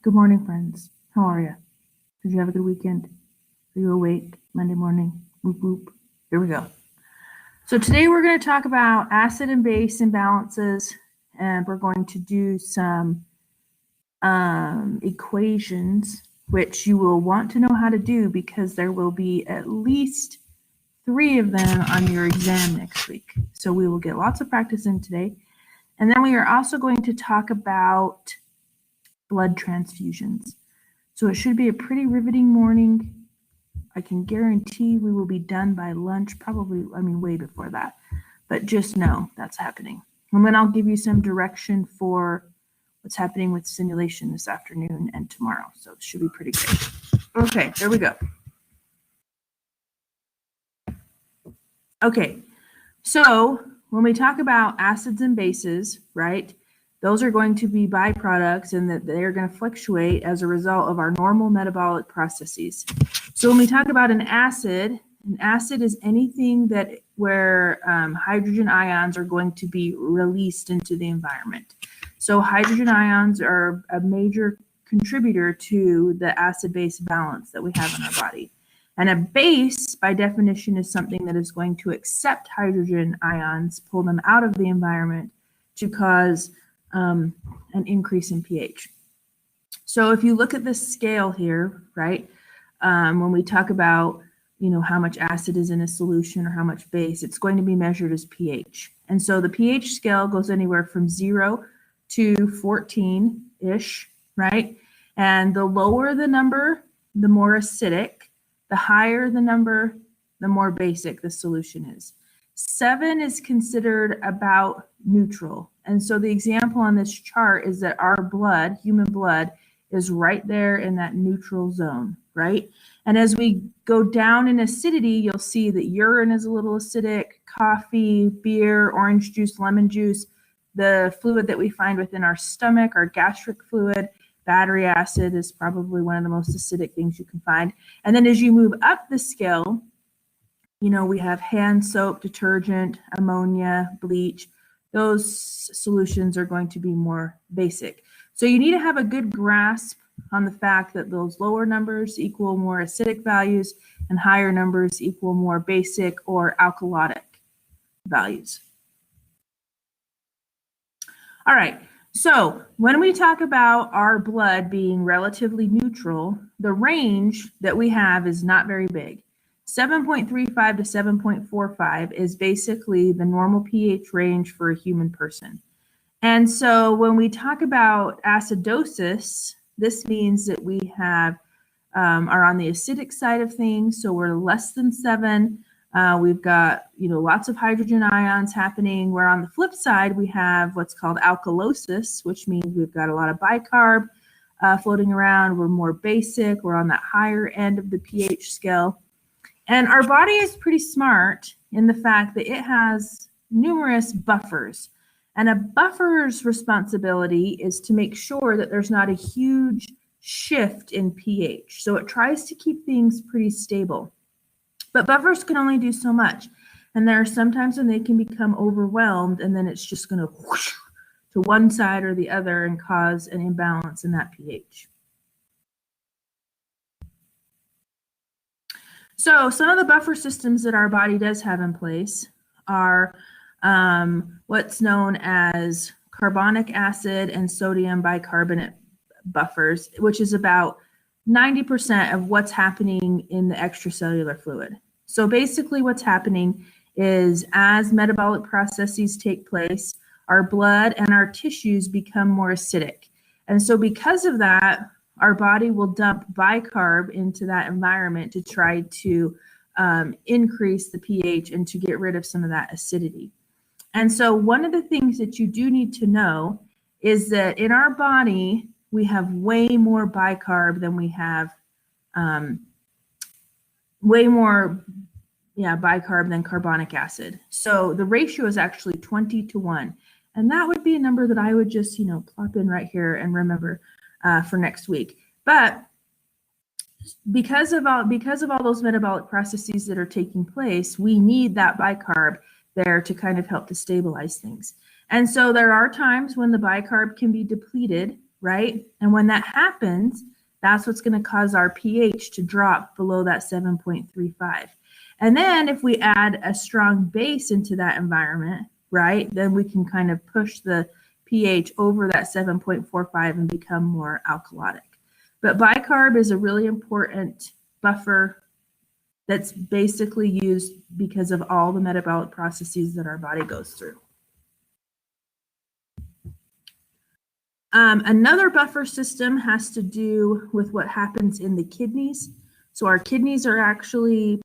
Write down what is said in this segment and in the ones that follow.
Good morning, friends. How are you? Did you have a good weekend? Are you awake Monday morning? Whoop, whoop. Here we go. So today we're going to talk about acid and base imbalances, and we're going to do some equations, which you will want to know how to do because there will be at least 3 of them on your exam next week. So we will get lots of practice in today. And then we are also going to talk about blood transfusions. So it should be a pretty riveting morning. I can guarantee we will be done by lunch, probably, way before that. But just know that's happening. And then I'll give you some direction for what's happening with simulation this afternoon and tomorrow. So it should be pretty great. Okay, there we go. Okay, so when we talk about acids and bases, right, those are going to be byproducts and that they're going to fluctuate as a result of our normal metabolic processes. So when we talk about an acid is anything where hydrogen ions are going to be released into the environment. So hydrogen ions are a major contributor to the acid-base balance that we have in our body. And a base, by definition, is something that is going to accept hydrogen ions, pull them out of the environment to cause an increase in pH. So if you look at this scale here, right, when we talk about, how much acid is in a solution or how much base, it's going to be measured as pH. And so the pH scale goes anywhere from 0 to 14-ish, right? And the lower the number, the more acidic. The higher the number, the more basic the solution is. 7 is considered about neutral. And so the example on this chart is that our blood, human blood, is right there in that neutral zone, right? And as we go down in acidity, you'll see that urine is a little acidic, coffee, beer, orange juice, lemon juice, the fluid that we find within our stomach, our gastric fluid, battery acid is probably one of the most acidic things you can find. And then as you move up the scale, we have hand soap, detergent, ammonia, bleach. Those solutions are going to be more basic. So you need to have a good grasp on the fact that those lower numbers equal more acidic values and higher numbers equal more basic or alkalotic values. All right. So when we talk about our blood being relatively neutral, the range that we have is not very big. 7.35 to 7.45 is basically the normal pH range for a human person. And so when we talk about acidosis, this means that we have are on the acidic side of things. So we're less than 7. We've got, lots of hydrogen ions happening, where on the flip side, we have what's called alkalosis, which means we've got a lot of bicarb floating around. We're more basic. We're on that higher end of the pH scale. And our body is pretty smart in the fact that it has numerous buffers. And a buffer's responsibility is to make sure that there's not a huge shift in pH. So it tries to keep things pretty stable. But buffers can only do so much. And there are sometimes when they can become overwhelmed, and then it's just going to whoosh to one side or the other and cause an imbalance in that pH. So some of the buffer systems that our body does have in place are what's known as carbonic acid and sodium bicarbonate buffers, which is about 90% of what's happening in the extracellular fluid. So basically what's happening is as metabolic processes take place, our blood and our tissues become more acidic. And so because of that, our body will dump bicarb into that environment to try to increase the pH and to get rid of some of that acidity. And so one of the things that you do need to know is that in our body, we have way more bicarb than we have bicarb than carbonic acid. So the ratio is actually 20-1. And that would be a number that I would just, plop in right here and remember for next week. But because of all those metabolic processes that are taking place, we need that bicarb there to kind of help to stabilize things. And so there are times when the bicarb can be depleted, right? And when that happens, that's what's going to cause our pH to drop below that 7.35. And then if we add a strong base into that environment, right, then we can kind of push the pH over that 7.45 and become more alkalotic. But bicarb is a really important buffer that's basically used because of all the metabolic processes that our body goes through. Another buffer system has to do with what happens in the kidneys. So our kidneys are actually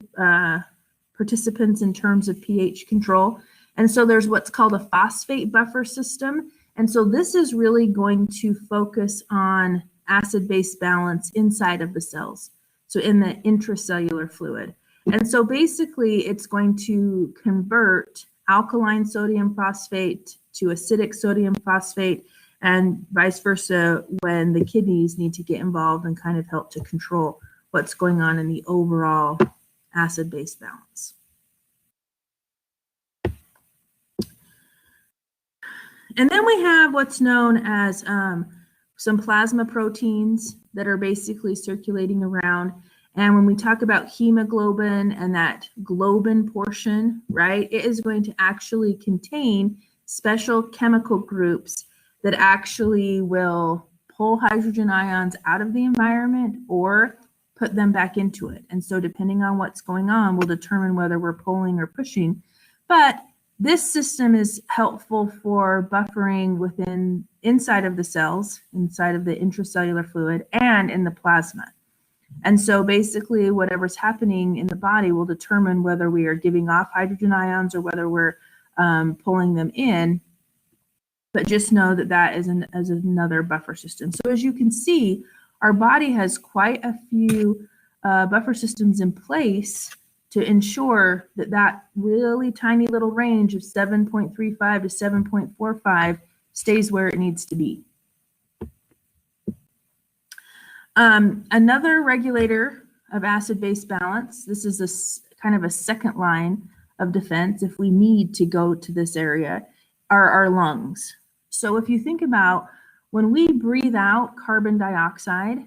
participants in terms of pH control. And so there's what's called a phosphate buffer system. And so this is really going to focus on acid-base balance inside of the cells, so in the intracellular fluid. And so basically it's going to convert alkaline sodium phosphate to acidic sodium phosphate and vice versa when the kidneys need to get involved and kind of help to control what's going on in the overall acid-base balance. And then we have what's known as some plasma proteins that are basically circulating around. And when we talk about hemoglobin and that globin portion, right, it is going to actually contain special chemical groups that actually will pull hydrogen ions out of the environment or put them back into it. And so depending on what's going on, we'll determine whether we're pulling or pushing. But this system is helpful for buffering inside of the cells, inside of the intracellular fluid, and in the plasma. And so basically whatever's happening in the body will determine whether we are giving off hydrogen ions or whether we're pulling them in. But just know that that is another buffer system. So as you can see, our body has quite a few buffer systems in place to ensure that that really tiny little range of 7.35 to 7.45 stays where it needs to be. Another regulator of acid-base balance, this is a kind of a second line of defense if we need to go to this area, are our lungs. So if you think about when we breathe out carbon dioxide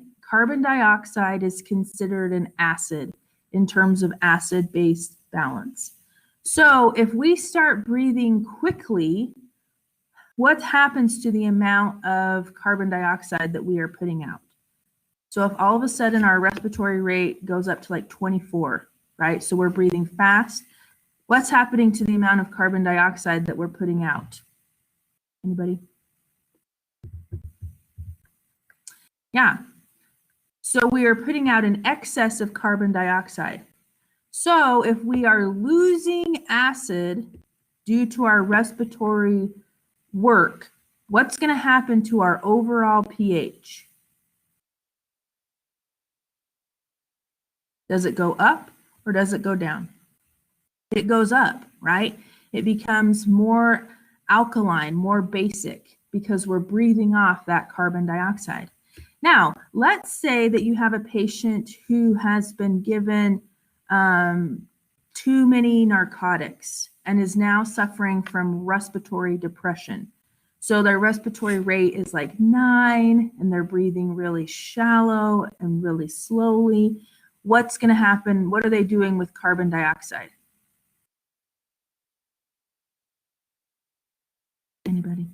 is considered an acid in terms of acid-base balance. So if we start breathing quickly, what happens to the amount of carbon dioxide that we are putting out? So if all of a sudden our respiratory rate goes up to like 24, right? So we're breathing fast. What's happening to the amount of carbon dioxide that we're putting out? Anybody? Yeah. So we are putting out an excess of carbon dioxide. So if we are losing acid due to our respiratory work, what's going to happen to our overall pH? Does it go up or does it go down? It goes up, right? It becomes more alkaline, more basic, because we're breathing off that carbon dioxide. Now, let's say that you have a patient who has been given too many narcotics and is now suffering from respiratory depression. So their respiratory rate is like 9 and they're breathing really shallow and really slowly. What's going to happen? What are they doing with carbon dioxide? Anybody?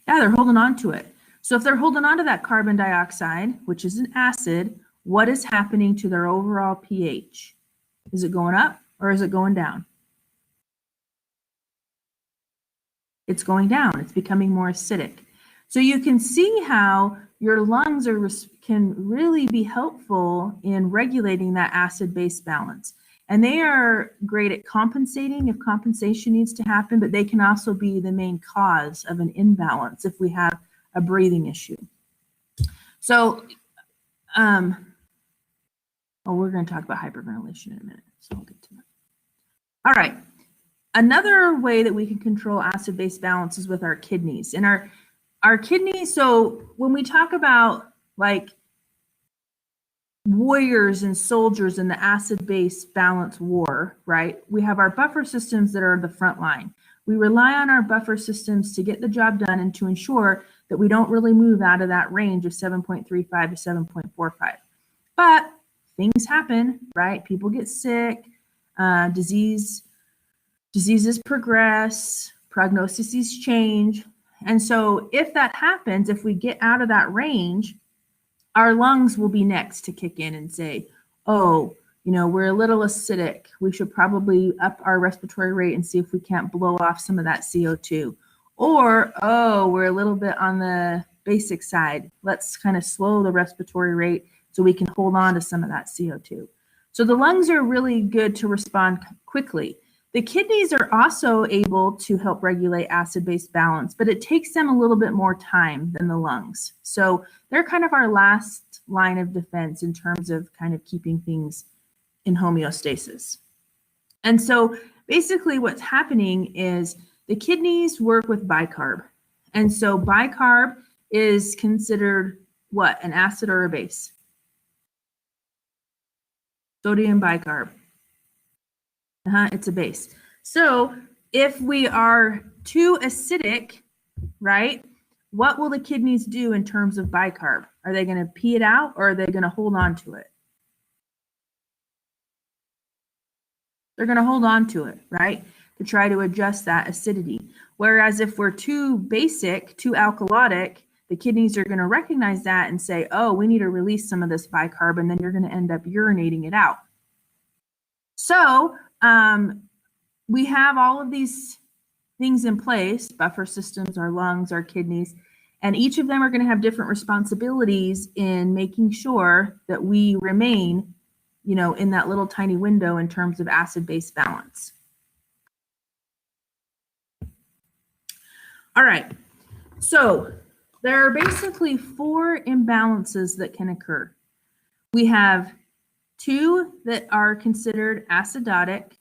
Yeah, they're holding on to it. So if they're holding on to that carbon dioxide, which is an acid, what is happening to their overall pH? Is it going up or is it going down? It's going down. It's becoming more acidic. So you can see how your lungs can really be helpful in regulating that acid-base balance. And they are great at compensating if compensation needs to happen, but they can also be the main cause of an imbalance if we have a breathing issue. So, we're going to talk about hyperventilation in a minute, so I'll get to that. All right. Another way that we can control acid-base balance is with our kidneys. And our kidneys, so when we talk about like warriors and soldiers in the acid-base balance war, right? We have our buffer systems that are the front line. We rely on our buffer systems to get the job done and to ensure that we don't really move out of that range of 7.35 to 7.45. But things happen, right? People get sick, diseases progress, prognoses change. And so if that happens, if we get out of that range, our lungs will be next to kick in and say, oh, we're a little acidic. We should probably up our respiratory rate and see if we can't blow off some of that CO2. Or, oh, we're a little bit on the basic side. Let's kind of slow the respiratory rate so we can hold on to some of that CO2. So the lungs are really good to respond quickly. The kidneys are also able to help regulate acid-base balance, but it takes them a little bit more time than the lungs. So they're kind of our last line of defense in terms of kind of keeping things in homeostasis. And so basically what's happening is the kidneys work with bicarb. And so bicarb is considered what? An acid or a base? Sodium bicarb. It's a base. So if we are too acidic, right, what will the kidneys do in terms of bicarb? Are they going to pee it out or are they going to hold on to it? They're going to hold on to it, right, to try to adjust that acidity. Whereas if we're too basic, too alkalotic, the kidneys are going to recognize that and say, oh, we need to release some of this bicarb, and then you're going to end up urinating it out. So we have all of these things in place, buffer systems, our lungs, our kidneys, and each of them are going to have different responsibilities in making sure that we remain, in that little tiny window in terms of acid-base balance. All right, so there are basically 4 imbalances that can occur. We have 2 that are considered acidotic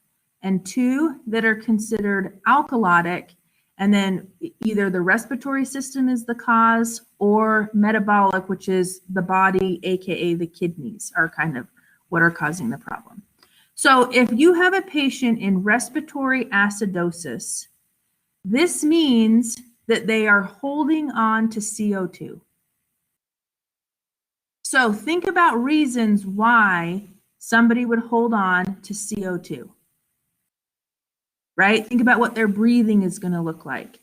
and 2 that are considered alkalotic, and then either the respiratory system is the cause or metabolic, which is the body, aka the kidneys, are kind of what are causing the problem. So if you have a patient in respiratory acidosis, this means that they are holding on to CO2. So think about reasons why somebody would hold on to CO2, right? Think about what their breathing is going to look like.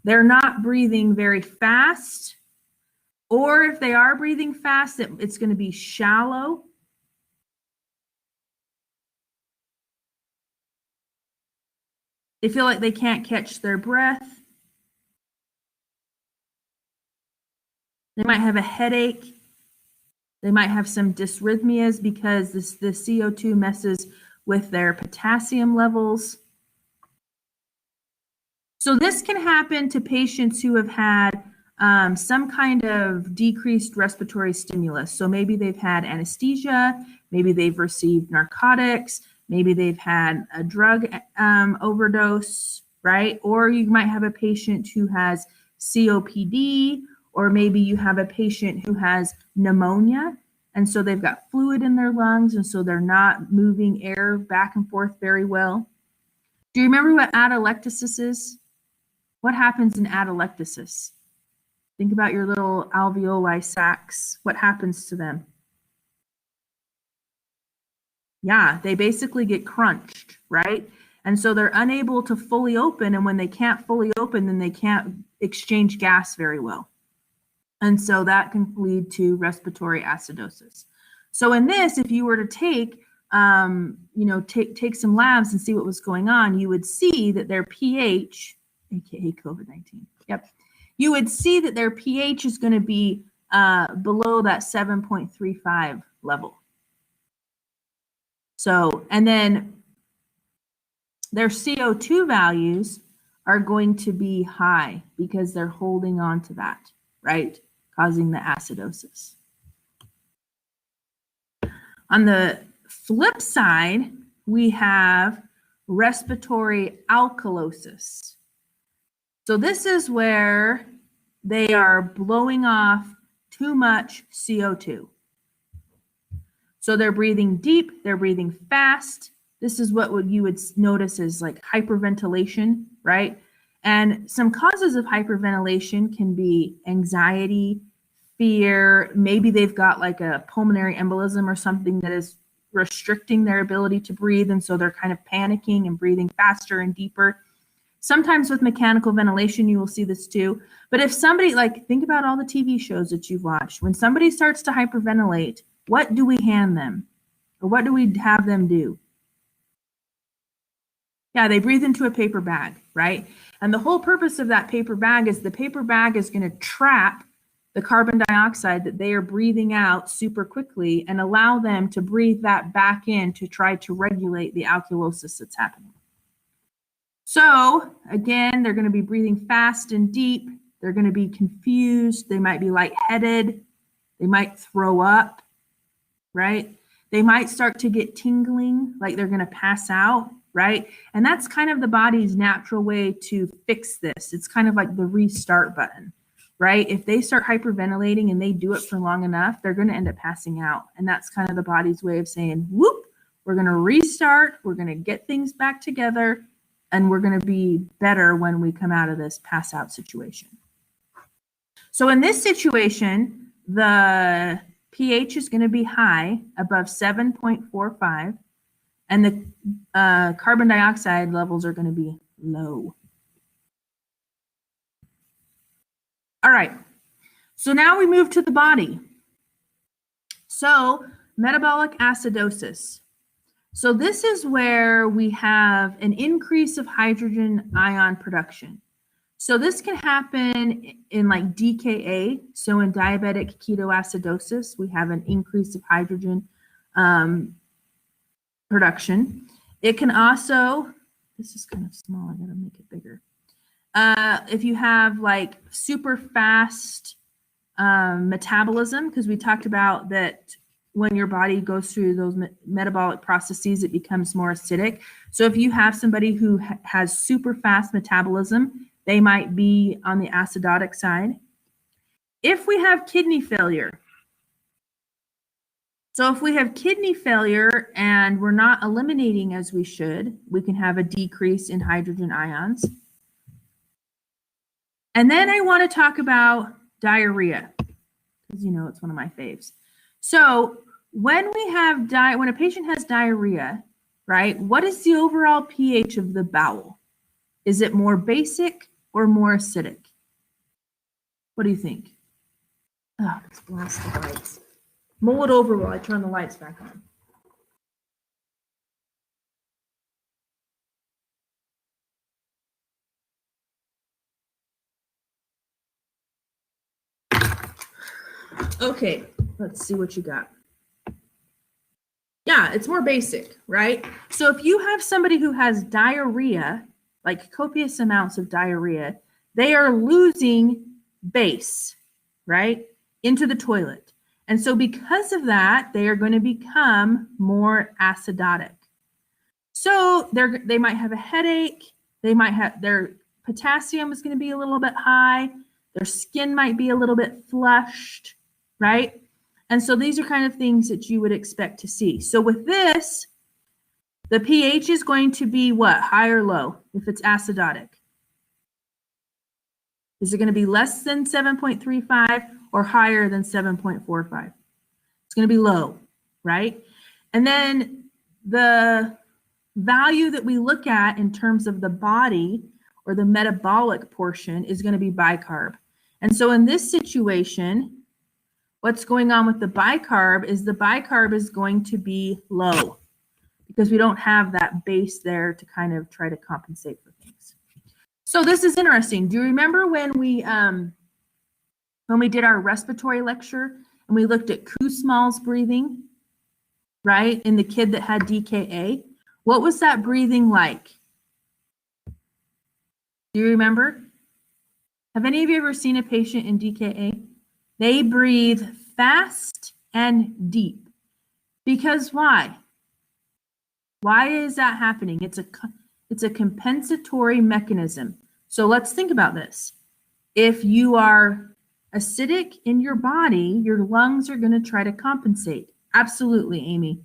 They're not breathing very fast, or if they are breathing fast, it's going to be shallow. They feel like they can't catch their breath. They might have a headache. They might have some dysrhythmias because the CO2 messes with their potassium levels. So this can happen to patients who have had some kind of decreased respiratory stimulus. So maybe they've had anesthesia, maybe they've received narcotics, maybe they've had a drug overdose, right? Or you might have a patient who has COPD, or maybe you have a patient who has pneumonia, and so they've got fluid in their lungs, and so they're not moving air back and forth very well. Do you remember what atelectasis is? What happens in atelectasis? Think about your little alveoli sacs. What happens to them? Yeah, they basically get crunched, right? And so they're unable to fully open, and when they can't fully open, then they can't exchange gas very well. And so that can lead to respiratory acidosis. So in this, if you were to take some labs and see what was going on, you would see that their pH, aka COVID-19, you would see that their pH is going to be below that 7.35 level. So, and then their CO2 values are going to be high because they're holding on to that, right? Causing the acidosis. On the flip side, we have respiratory alkalosis. So this is where they are blowing off too much CO2. So they're breathing deep, they're breathing fast. This is what you would notice as like hyperventilation, right? And some causes of hyperventilation can be anxiety, fear, maybe they've got like a pulmonary embolism or something that is restricting their ability to breathe, and so they're kind of panicking and breathing faster and deeper. Sometimes with mechanical ventilation, you will see this too. But if somebody, like, think about all the TV shows that you've watched. When somebody starts to hyperventilate, what do we hand them? Or what do we have them do? Yeah, they breathe into a paper bag, right? And the whole purpose of that paper bag is the paper bag is going to trap the carbon dioxide that they are breathing out super quickly and allow them to breathe that back in to try to regulate the alkalosis that's happening. So again, they're going to be breathing fast and deep. They're going to be confused. They might be lightheaded. They might throw up, right? They might start to get tingling, like they're going to pass out, right? And that's kind of the body's natural way to fix this. It's kind of like the restart button, right? If they start hyperventilating and they do it for long enough, they're going to end up passing out. And that's kind of the body's way of saying, whoop, we're going to restart. We're going to get things back together. And we're going to be better when we come out of this pass out situation. So in this situation, the pH is going to be high, above 7.45, and the carbon dioxide levels are going to be low. All right, so now we move to the body. So metabolic acidosis. So this is where we have an increase of hydrogen ion production. So this can happen in like DKA. So in diabetic ketoacidosis, we have an increase of hydrogen production. It can also, this is kind of small, I gotta make it bigger. If you have like super fast metabolism, because we talked about that when your body goes through those metabolic processes, it becomes more acidic. So if you have somebody who has super fast metabolism, they might be on the acidotic side. If we have kidney failure, so if we have kidney failure and we're not eliminating as we should, we can have a decrease in hydrogen ions. And then I want to talk about diarrhea, because you know it's one of my faves. So when we have when a patient has diarrhea, right, what is the overall pH of the bowel? Is it more basic or more acidic? What do you think? Oh, let's blast the lights. Mull it over while I turn the lights back on. Okay, let's see what you got. Yeah, it's more basic, right? So if you have somebody who has diarrhea, like copious amounts of diarrhea, they are losing base, right, into the toilet. And so because of that, they are going to become more acidotic. So they might have a headache. They might have, their potassium is going to be a little bit high. Their skin might be a little bit flushed, right? And so these are kind of things that you would expect to see. So with this, the pH is going to be what? High or low if it's acidotic? Is it going to be less than 7.35 or higher than 7.45? It's going to be low, right? And then the value that we look at in terms of the body or the metabolic portion is going to be bicarb. And so in this situation, what's going on with the bicarb is going to be low because we don't have that base there to kind of try to compensate for things. So this is interesting. Do you remember when we did our respiratory lecture and we looked at Kussmaul's breathing, right? In the kid that had DKA, what was that breathing like? Do you remember? Have any of you ever seen a patient in DKA? They breathe fast and deep. Because why? Why is that happening? It's a compensatory mechanism. So let's think about this. If you are acidic in your body, your lungs are going to try to compensate. Absolutely, Amy.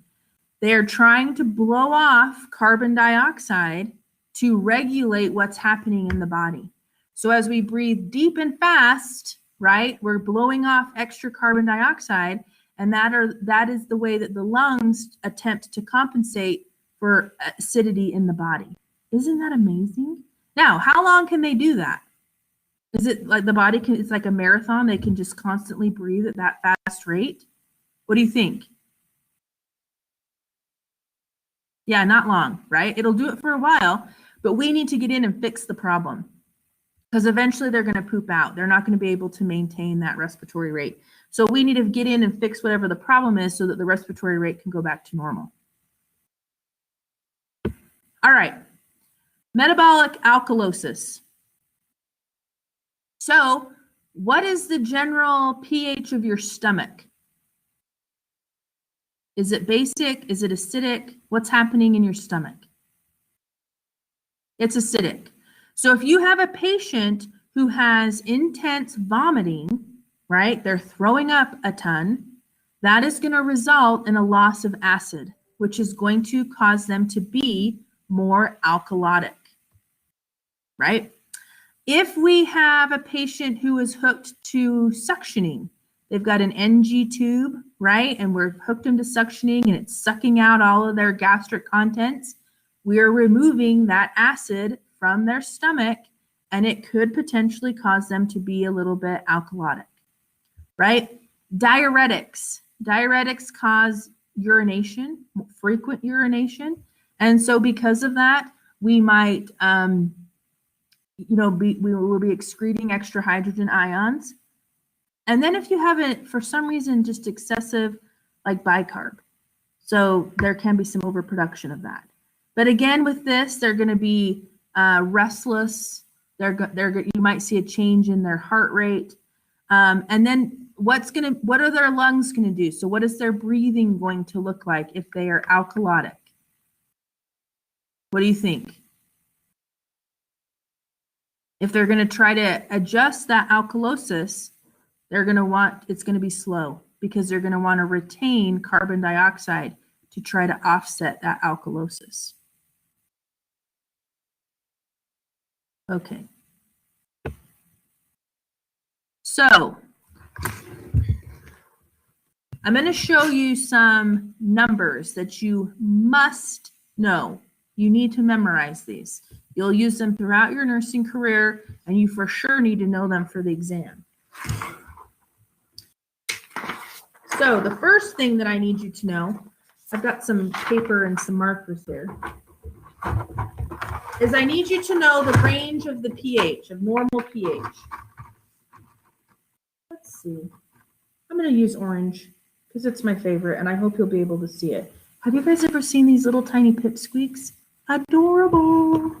They are trying to blow off carbon dioxide to regulate what's happening in the body. So as we breathe deep and fast, right, we're blowing off extra carbon dioxide, and that is the way that the lungs attempt to compensate for acidity in the body. Isn't that amazing? Now, how long can they do that? Is it like the body can, it's like a marathon, they can just constantly breathe at that fast rate? What do you think? Yeah, not long, right? It'll do it for a while, but we need to get in and fix the problem because eventually they're going to poop out. They're not going to be able to maintain that respiratory rate. So we need to get in and fix whatever the problem is so that the respiratory rate can go back to normal. All right, metabolic alkalosis. So what is the general pH of your stomach? Is it basic? Is it acidic? What's happening in your stomach? It's acidic. So if you have a patient who has intense vomiting, right, they're throwing up a ton, that is going to result in a loss of acid, which is going to cause them to be more alkalotic, right? If we have a patient who is hooked to suctioning, they've got an NG tube, right? And we're hooked them to suctioning and it's sucking out all of their gastric contents. We're removing that acid from their stomach and it could potentially cause them to be a little bit alkalotic, right? Diuretics. Diuretics cause urination, frequent urination. And so because of that, we might, we will be excreting extra hydrogen ions. And then if you have it, for some reason, just excessive, like bicarb. So there can be some overproduction of that. But again, with this, they're going to be restless. You might see a change in their heart rate. And then what are their lungs going to do? So what is their breathing going to look like if they are alkalotic? What do you think? If they're going to try to adjust that alkalosis, it's going to be slow because they're going to want to retain carbon dioxide to try to offset that alkalosis. Okay. So I'm going to show you some numbers that you must know. You need to memorize these. You'll use them throughout your nursing career, and you for sure need to know them for the exam. So the first thing that I need you to know, I've got some paper and some markers here, is I need you to know the range of the pH, of normal pH. Let's see. I'm going to use orange because it's my favorite, and I hope you'll be able to see it. Have you guys ever seen these little tiny pipsqueaks? Adorable.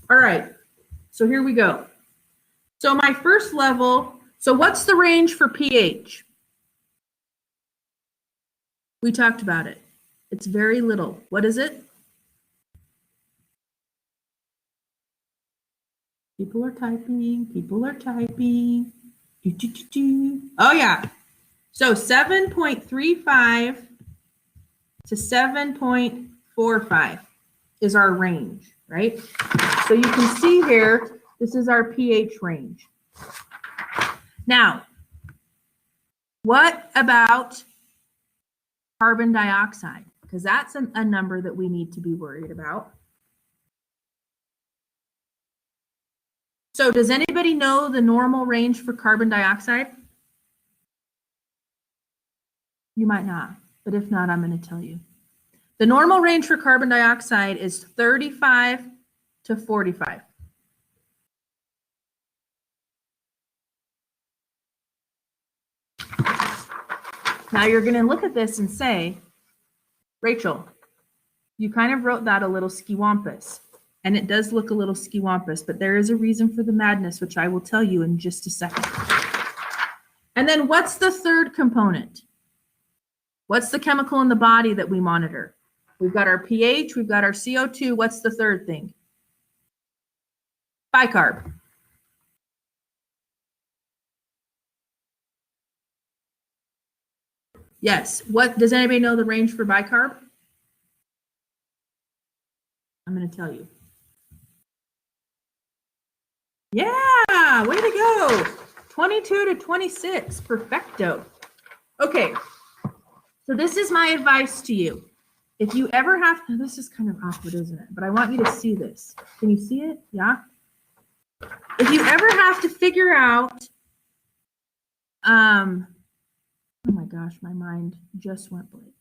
All right, so here we go. So my first level, so what's the range for pH? We talked about it. It's very little. What is it? People are typing. People are typing. Oh, yeah. So 7.35 to 7.45 is our range, right? So you can see here, this is our pH range. Now, what about carbon dioxide? Because that's a number that we need to be worried about. So does anybody know the normal range for carbon dioxide? You might not, but if not, I'm going to tell you. The normal range for carbon dioxide is 35 to 45. Now you're going to look at this and say, Rachel, you kind of wrote that a little skiwampus, and it does look a little skiwampus, but there is a reason for the madness, which I will tell you in just a second. And then what's the third component? What's the chemical in the body that we monitor? We've got our pH, we've got our CO2. What's the third thing? Bicarb. Yes. What does anybody know the range for bicarb? I'm going to tell you. Yeah, way to go. 22 to 26. Perfecto. Okay. So this is my advice to you. If you ever have, this is kind of awkward, isn't it? But I want you to see this. Can you see it? Yeah. If you ever have to figure out, oh my gosh, my mind just went blank.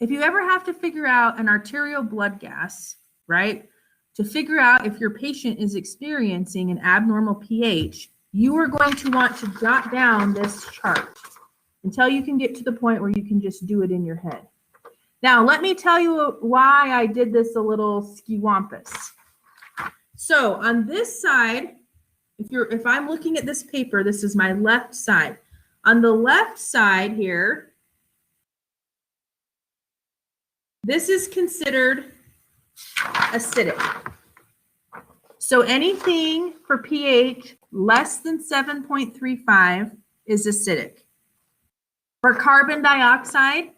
If you ever have to figure out an arterial blood gas, right, to figure out if your patient is experiencing an abnormal pH, you are going to want to jot down this chart until you can get to the point where you can just do it in your head. Now, let me tell you why I did this a little skiwampus. So on this side, if I'm looking at this paper, this is my left side. On the left side here, this is considered acidic. So anything for pH less than 7.35 is acidic. For carbon dioxide,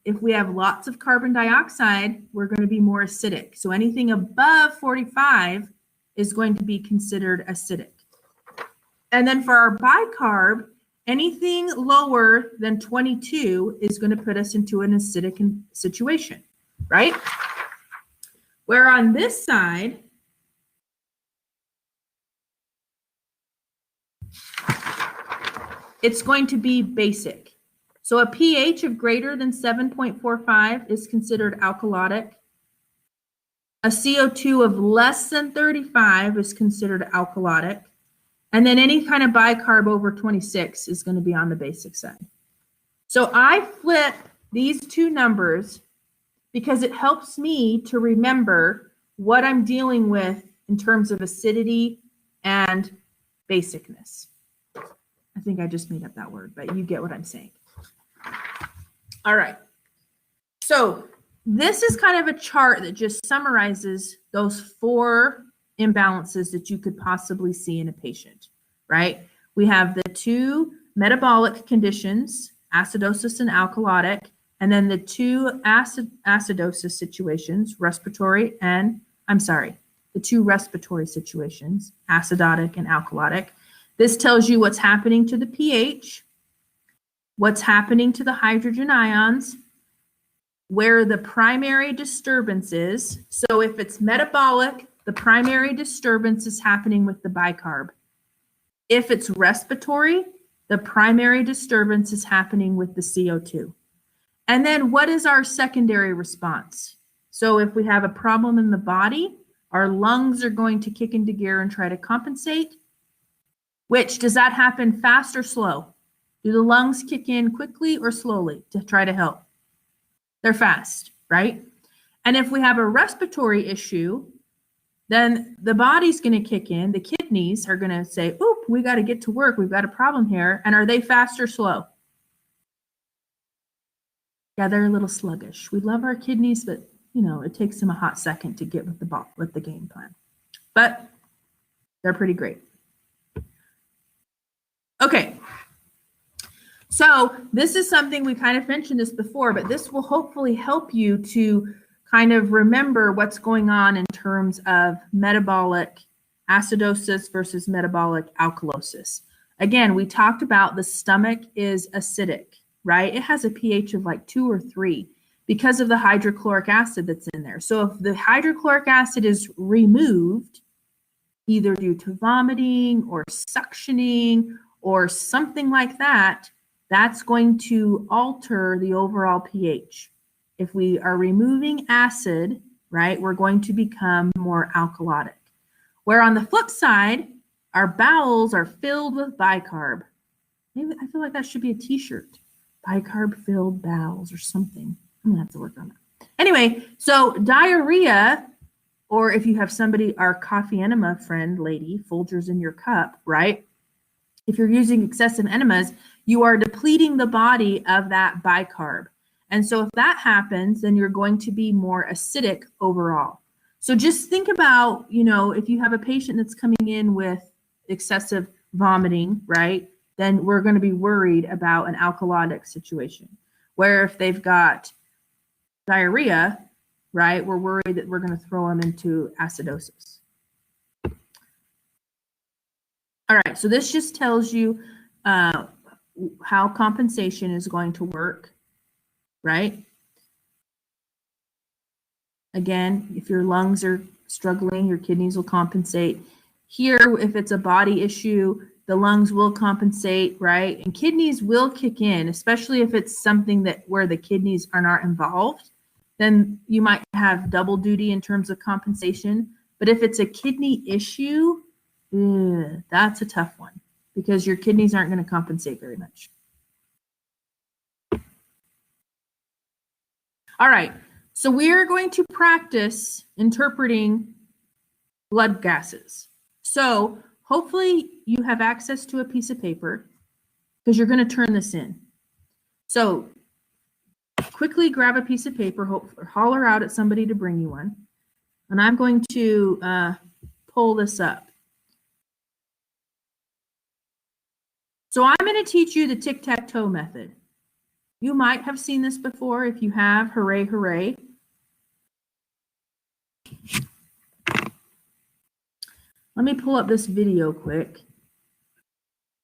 if we have lots of carbon dioxide, we're going to be more acidic. So anything above 45 is going to be considered acidic. And then for our bicarb, anything lower than 22 is going to put us into an acidic situation, right? Where on this side, it's going to be basic. So a pH of greater than 7.45 is considered alkalotic. A CO2 of less than 35 is considered alkalotic. And then any kind of bicarb over 26 is going to be on the basic side. So I flip these two numbers because it helps me to remember what I'm dealing with in terms of acidity and basicness. I think I just made up that word, but you get what I'm saying. All right. So this is kind of a chart that just summarizes those four imbalances that you could possibly see in a patient, right? We have the two metabolic conditions, acidosis and alkalotic, and then the two acidosis situations, the two respiratory situations, acidotic and alkalotic. This tells you what's happening to the pH, what's happening to the hydrogen ions, where the primary disturbance is. So if it's metabolic, the primary disturbance is happening with the bicarb. If it's respiratory, the primary disturbance is happening with the CO2. And then what is our secondary response? So if we have a problem in the body, our lungs are going to kick into gear and try to compensate. Which, does that happen fast or slow? Do the lungs kick in quickly or slowly to try to help? They're fast, right? And if we have a respiratory issue, then the body's going to kick in. The kidneys are going to say, oop, we got to get to work. We've got a problem here. And are they fast or slow? Yeah, they're a little sluggish. We love our kidneys, but it takes them a hot second to get with the game plan. But they're pretty great. Okay. So this is something we kind of mentioned this before, but this will hopefully help you to kind of remember what's going on in terms of metabolic acidosis versus metabolic alkalosis. Again, we talked about the stomach is acidic, right? It has a pH of like 2 or 3 because of the hydrochloric acid that's in there. So if the hydrochloric acid is removed, either due to vomiting or suctioning or something like that, that's going to alter the overall pH. If we are removing acid, right, we're going to become more alkalotic. Where on the flip side, our bowels are filled with bicarb. Maybe I feel like that should be a t-shirt. Bicarb filled bowels or something. I'm gonna have to work on that. Anyway, so diarrhea, or if you have somebody, our coffee enema friend, lady, Folgers in your cup, right? If you're using excessive enemas, you are depleting the body of that bicarb. And so if that happens, then you're going to be more acidic overall. So just think about, if you have a patient that's coming in with excessive vomiting, right, then we're going to be worried about an alkalotic situation. Where if they've got diarrhea, right, we're worried that we're going to throw them into acidosis. All right, so this just tells you how compensation is going to work, right? Again, if your lungs are struggling, your kidneys will compensate. Here, if it's a body issue, the lungs will compensate, right? And kidneys will kick in, especially if it's something that where the kidneys are not involved, then you might have double duty in terms of compensation. But if it's a kidney issue, that's a tough one because your kidneys aren't going to compensate very much. All right, so we're going to practice interpreting blood gases. So hopefully you have access to a piece of paper because you're going to turn this in. So quickly grab a piece of paper, holler out at somebody to bring you one. And I'm going to pull this up. So I'm going to teach you the tic-tac-toe method. You might have seen this before. If you have, hooray, hooray. Let me pull up this video quick.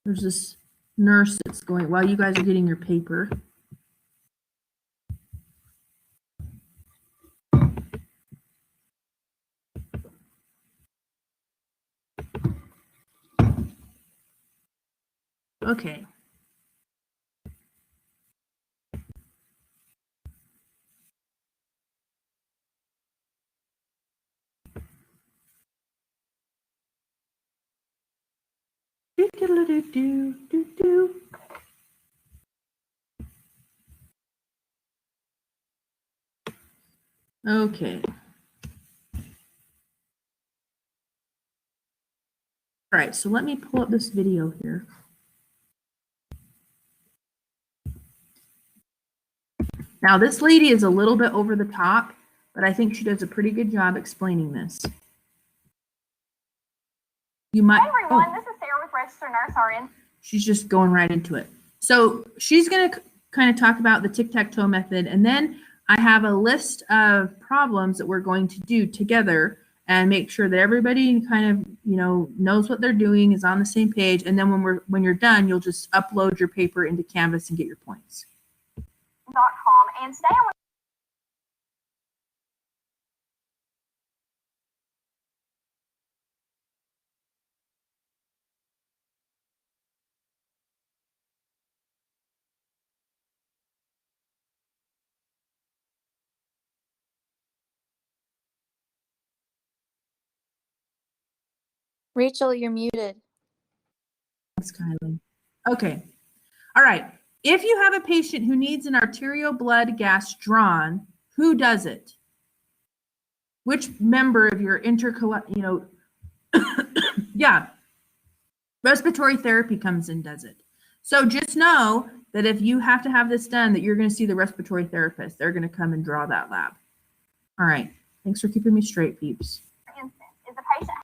There's this nurse that's going, while you guys are getting your paper. Okay. Okay. All right, so let me pull up this video here. Now, this lady is a little bit over the top, but I think she does a pretty good job explaining this. You might. Hi everyone, this is Sarah with Registered Nurse RN. She's just going right into it. So she's going to kind of talk about the tic-tac-toe method, and then I have a list of problems that we're going to do together and make sure that everybody kind of, you know, knows what they're doing, is on the same page, and then when you're done, you'll just upload your paper into Canvas and get your points. .com, and today I want Rachel, you're muted. Thanks, Kylie. Okay. All right. If you have a patient who needs an arterial blood gas drawn, who does it? Which member of your yeah, respiratory therapy comes and does it. So just know that if you have to have this done, that you're going to see the respiratory therapist. They're going to come and draw that lab. All right. Thanks for keeping me straight, peeps. instance is the patient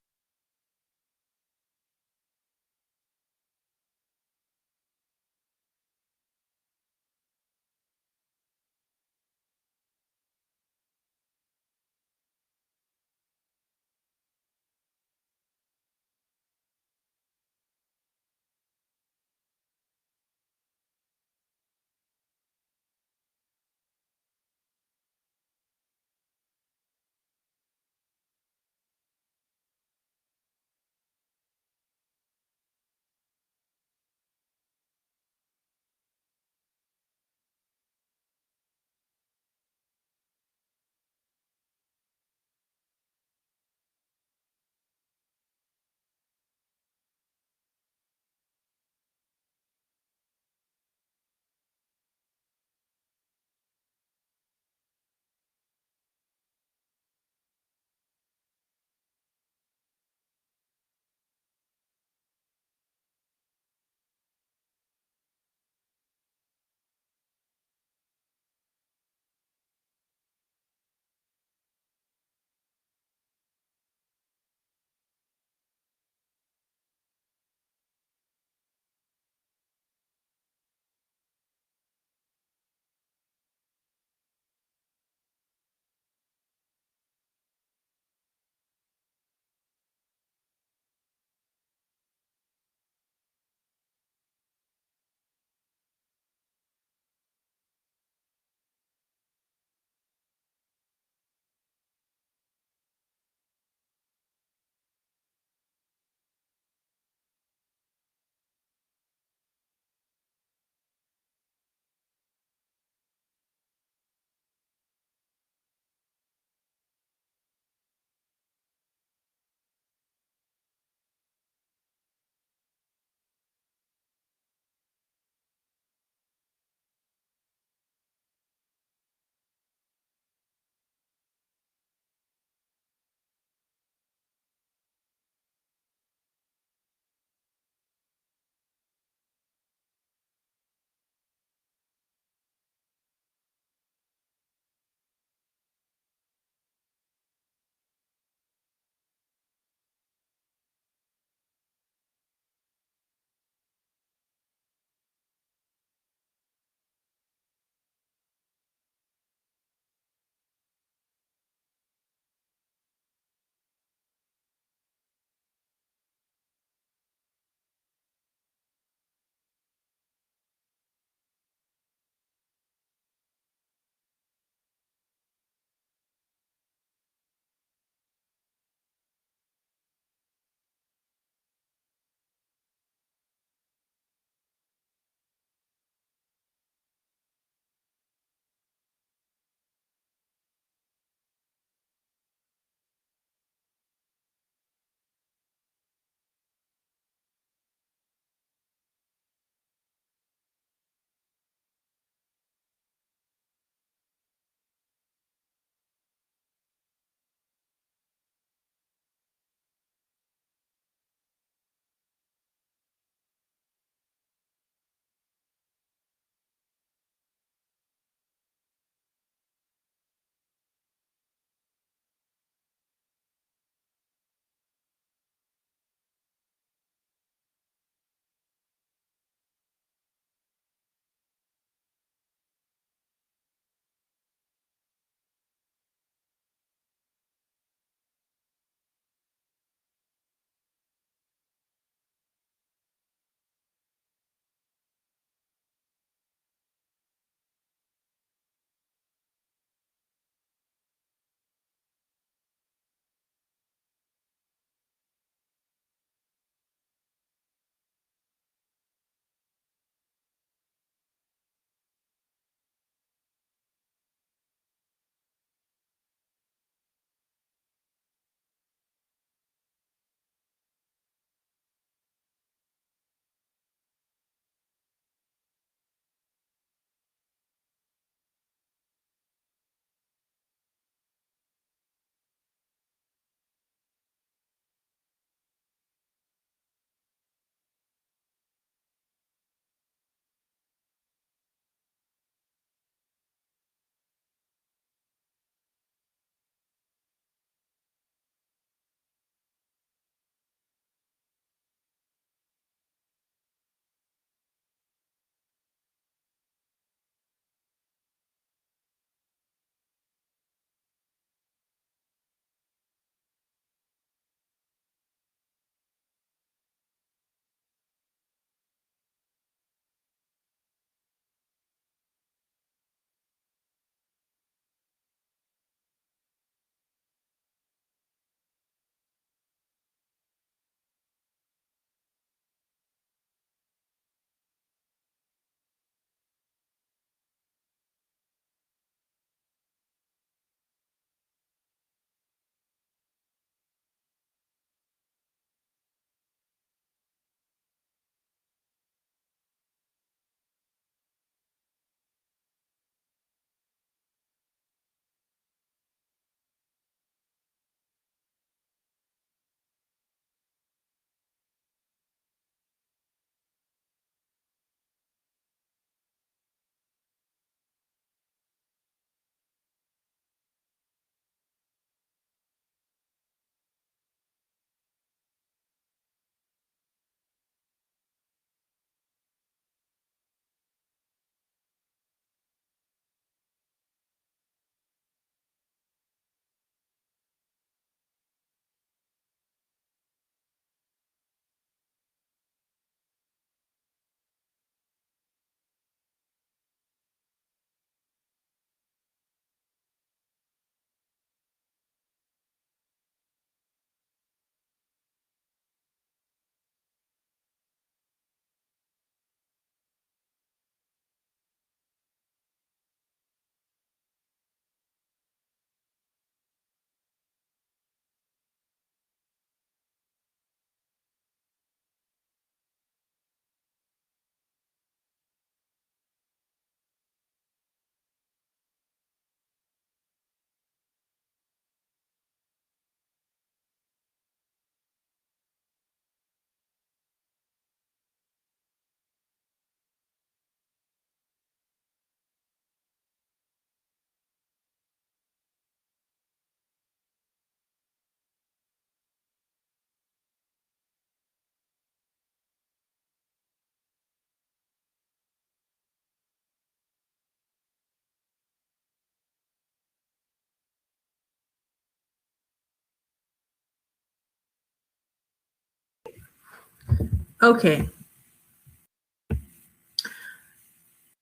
Okay.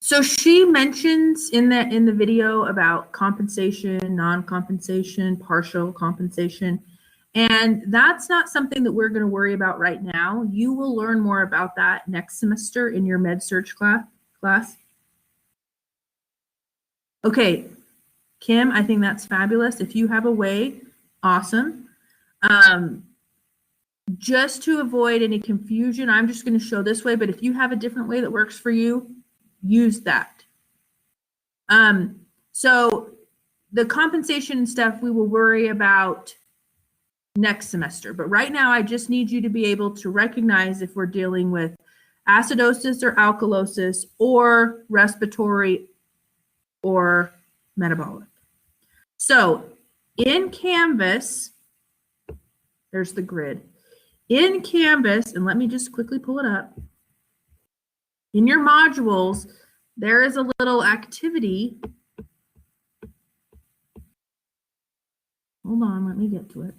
So she mentions in the video about compensation, non-compensation, partial compensation, and that's not something that we're going to worry about right now. You will learn more about that next semester in your med-surg class. Okay, Kim, I think that's fabulous. If you have a way, awesome. Just to avoid any confusion, I'm just going to show this way, but if you have a different way that works for you, use that. So the compensation stuff we will worry about next semester, but right now I just need you to be able to recognize if we're dealing with acidosis or alkalosis or respiratory or metabolic. So in Canvas, there's the grid. In Canvas, and let me just quickly pull it up. In your modules, there is a little activity. Hold on, let me get to it.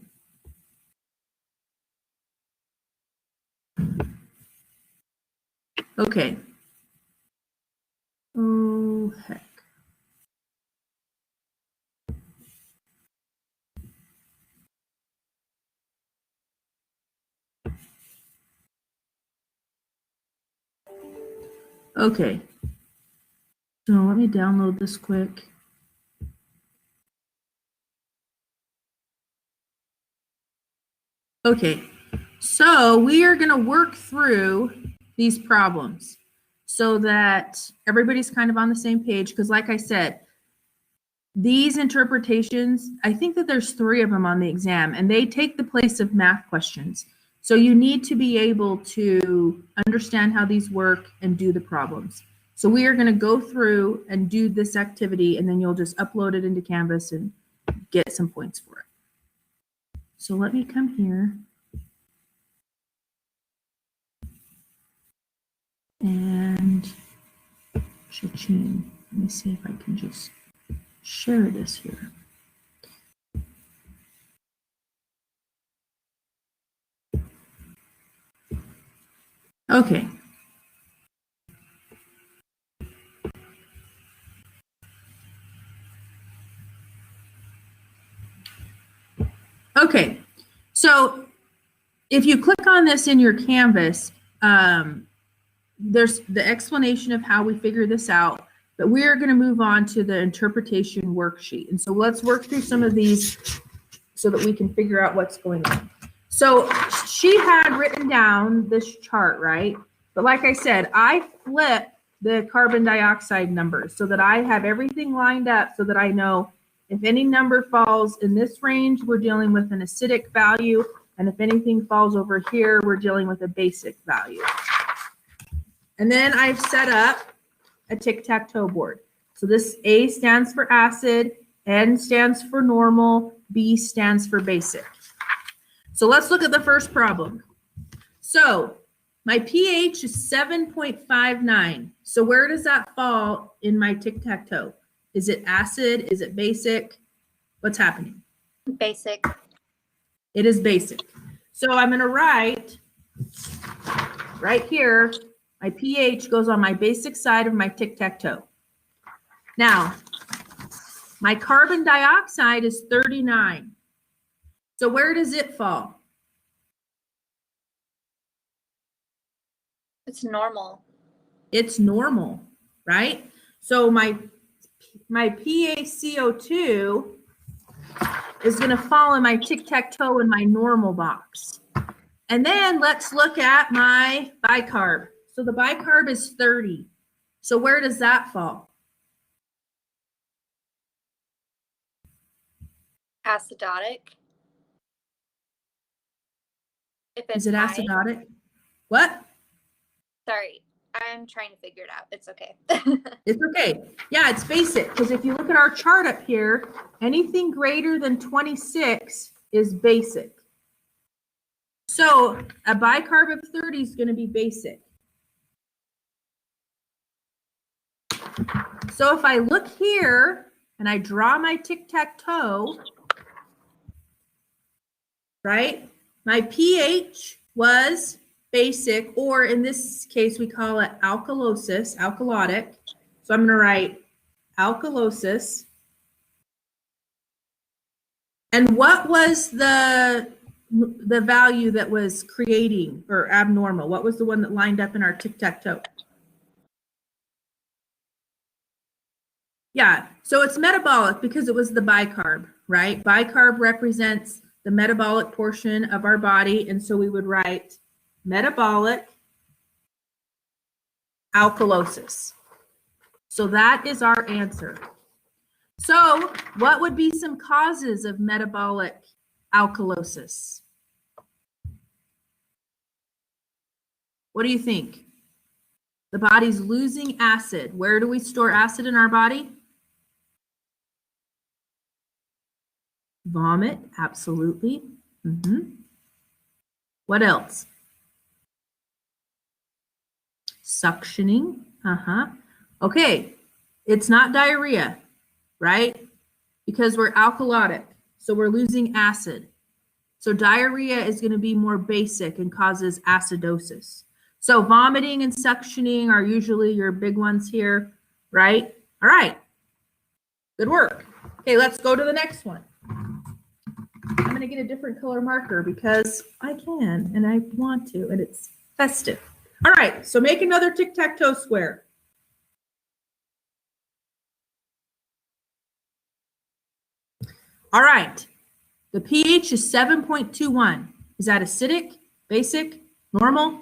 Okay. Oh, heck. Okay. So let me download this quick. Okay, so we are going to work through these problems so that everybody's kind of on the same page. Because like I said, these interpretations, I think that there's 3 of them on the exam, and they take the place of math questions. So you need to be able to understand how these work and do the problems. So we are going to go through and do this activity, and then you'll just upload it into Canvas and get some points for it. So let me come here. And cha-ching. Let me see if I can just share this here. Okay. Okay, so if you click on this in your Canvas, there's the explanation of how we figure this out, but we are going to move on to the interpretation worksheet. And so let's work through some of these so that we can figure out what's going on. So she had written down this chart, right? But like I said, I flip the carbon dioxide numbers so that I have everything lined up so that I know if any number falls in this range, we're dealing with an acidic value. And if anything falls over here, we're dealing with a basic value. And then I've set up a tic-tac-toe board. So this A stands for acid, N stands for normal, B stands for basic. So let's look at the first problem. So my pH is 7.59. So where does that fall in my tic-tac-toe? Is it acid? Is it basic? What's happening? Basic. It is basic. So I'm going to write right here, my pH goes on my basic side of my tic-tac-toe. Now, my carbon dioxide is 39. So where does it fall? It's normal. It's normal, right? So my PaCO2 is going to fall in my tic-tac-toe in my normal box. And then let's look at my bicarb. So the bicarb is 30. So where does that fall? Acidotic. If it's Is it high. acidotic? What? Sorry, I'm trying to figure it out. It's okay. It's okay. Yeah, it's basic. Because if you look at our chart up here, anything greater than 26 is basic. So a bicarb of 30 is going to be basic. So if I look here and I draw my tic-tac-toe, right? My pH was basic, or in this case, we call it alkalosis, alkalotic. So I'm going to write alkalosis. And what was the value that was creating or abnormal? What was the one that lined up in our tic-tac-toe? Yeah, so it's metabolic because it was the bicarb, right? Bicarb represents the metabolic portion of our body, and so we would write metabolic alkalosis. So that is our answer. So what would be some causes of metabolic alkalosis? What do you think? The body's losing acid. Where do we store acid in our body? Vomit, absolutely. What else? Suctioning, Okay, it's not diarrhea, right? Because we're alkalotic, so we're losing acid. So diarrhea is going to be more basic and causes acidosis. So vomiting and suctioning are usually your big ones here, right? All right, good work. Okay, let's go to the next one. I'm going to get a different color marker because I can and I want to, and it's festive. All right, so make another tic-tac-toe square. All right, the pH is 7.21. Is that acidic, basic, normal?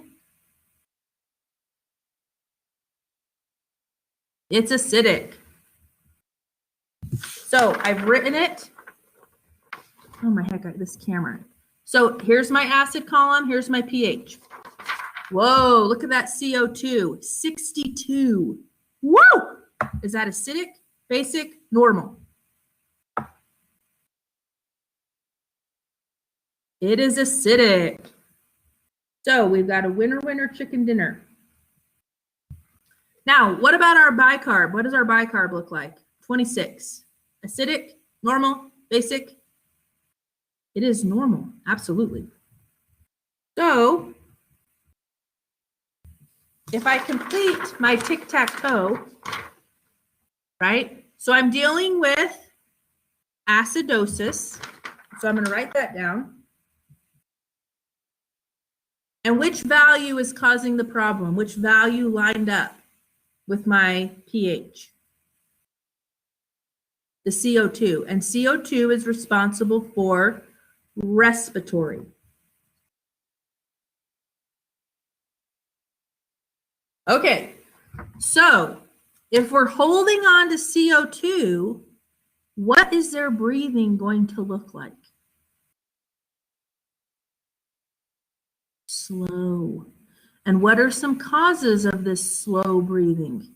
It's acidic. So I've written it. Oh my heck, this camera. So here's my acid column, here's my pH. Whoa, look at that CO2, 62. Woo! Is that acidic, basic, normal? It is acidic. So we've got a winner, winner, chicken dinner. Now, what about our bicarb? What does our bicarb look like? 26. Acidic, normal, basic? It is normal, absolutely. So if I complete my tic-tac-toe, right? So I'm dealing with acidosis. So I'm going to write that down. And which value is causing the problem? Which value lined up with my pH? The CO2. And CO2 is responsible for respiratory. Okay, so if we're holding on to CO2, what is their breathing going to look like? Slow. And what are some causes of this slow breathing?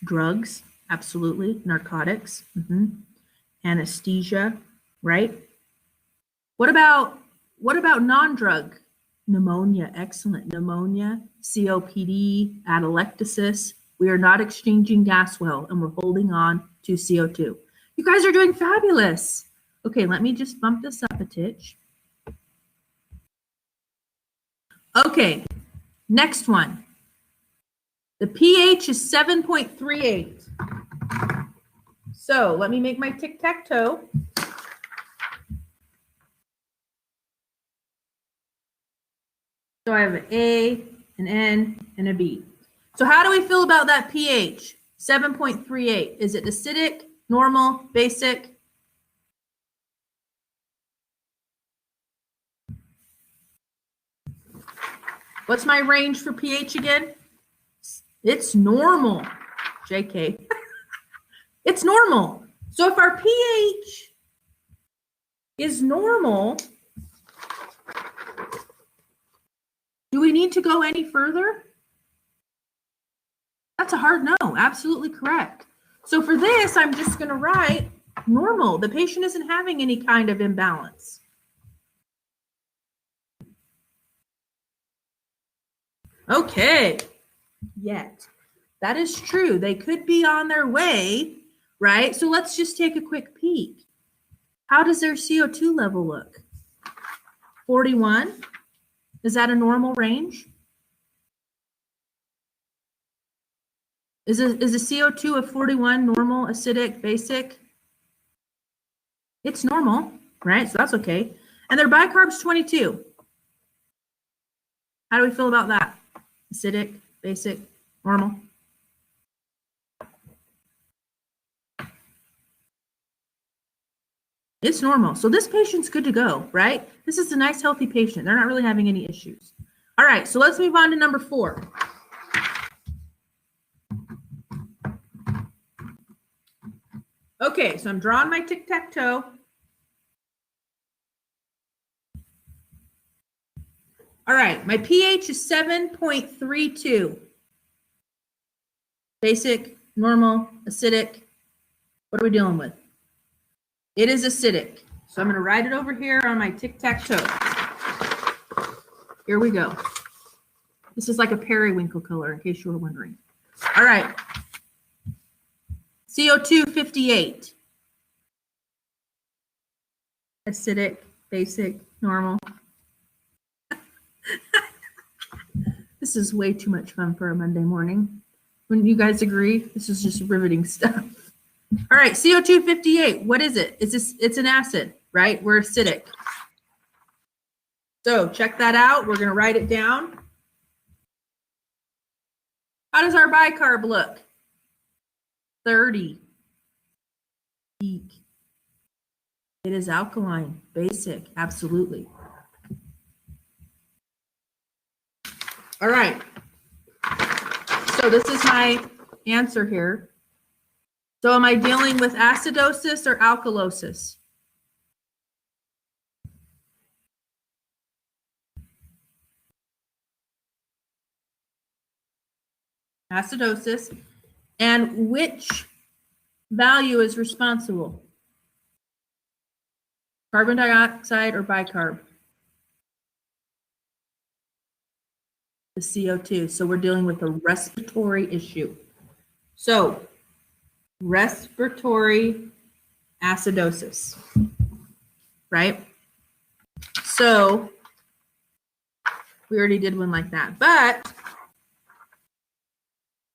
Drugs, absolutely. Narcotics, anesthesia, right? What about non-drug? Pneumonia, excellent. Pneumonia, COPD, atelectasis. We are not exchanging gas well, and we're holding on to CO2. You guys are doing fabulous. Okay, let me just bump this up a titch. Okay, next one. The pH is 7.38. So let me make my tic-tac-toe. So I have an A, an N, and a B. So how do we feel about that pH? 7.38. Is it acidic, normal, basic? What's my range for pH again? It's normal, JK. It's normal. So if our pH is normal, do we need to go any further? That's a hard no, absolutely correct. So for this, I'm just going to write normal. The patient isn't having any kind of imbalance. Okay, yet. That is true. They could be on their way, right? So let's just take a quick peek. How does their CO2 level look? 41? Is that a normal range? Is a CO2 of 41 normal, acidic, basic? It's normal, right? So that's okay. And their bicarb's 22. How do we feel about that? Acidic, basic, normal? It's normal. So this patient's good to go, right? This is a nice, healthy patient. They're not really having any issues. All right, so let's move on to number 4. Okay, so I'm drawing my tic-tac-toe. All right, my pH is 7.32. Basic, normal, acidic. What are we dealing with? It is acidic. So I'm going to write it over here on my tic-tac-toe. Here we go. This is like a periwinkle color, in case you were wondering. All right. CO2 58. Acidic, basic, normal. This is way too much fun for a Monday morning. Wouldn't you guys agree? This is just riveting stuff. All right, CO2 58. What is it? It's an acid, right? We're acidic. So check that out. We're going to write it down. How does our bicarb look? 30. Peak. It is alkaline, basic, absolutely. All right. So this is my answer here. So am I dealing with acidosis or alkalosis? Acidosis. And which value is responsible? Carbon dioxide or bicarb? The CO2. So we're dealing with a respiratory issue. So respiratory acidosis, right? So we already did one like that. But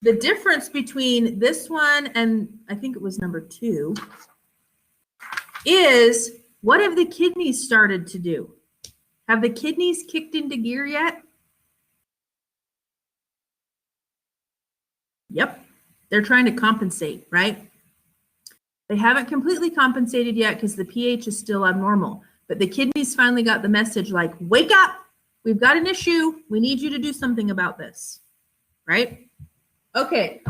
the difference between this one and I think it was number 2 is, what have the kidneys started to do? Have the kidneys kicked into gear yet? Yep. They're trying to compensate, right? They haven't completely compensated yet because the pH is still abnormal. But the kidneys finally got the message like, wake up, we've got an issue. We need you to do something about this, right? Okay.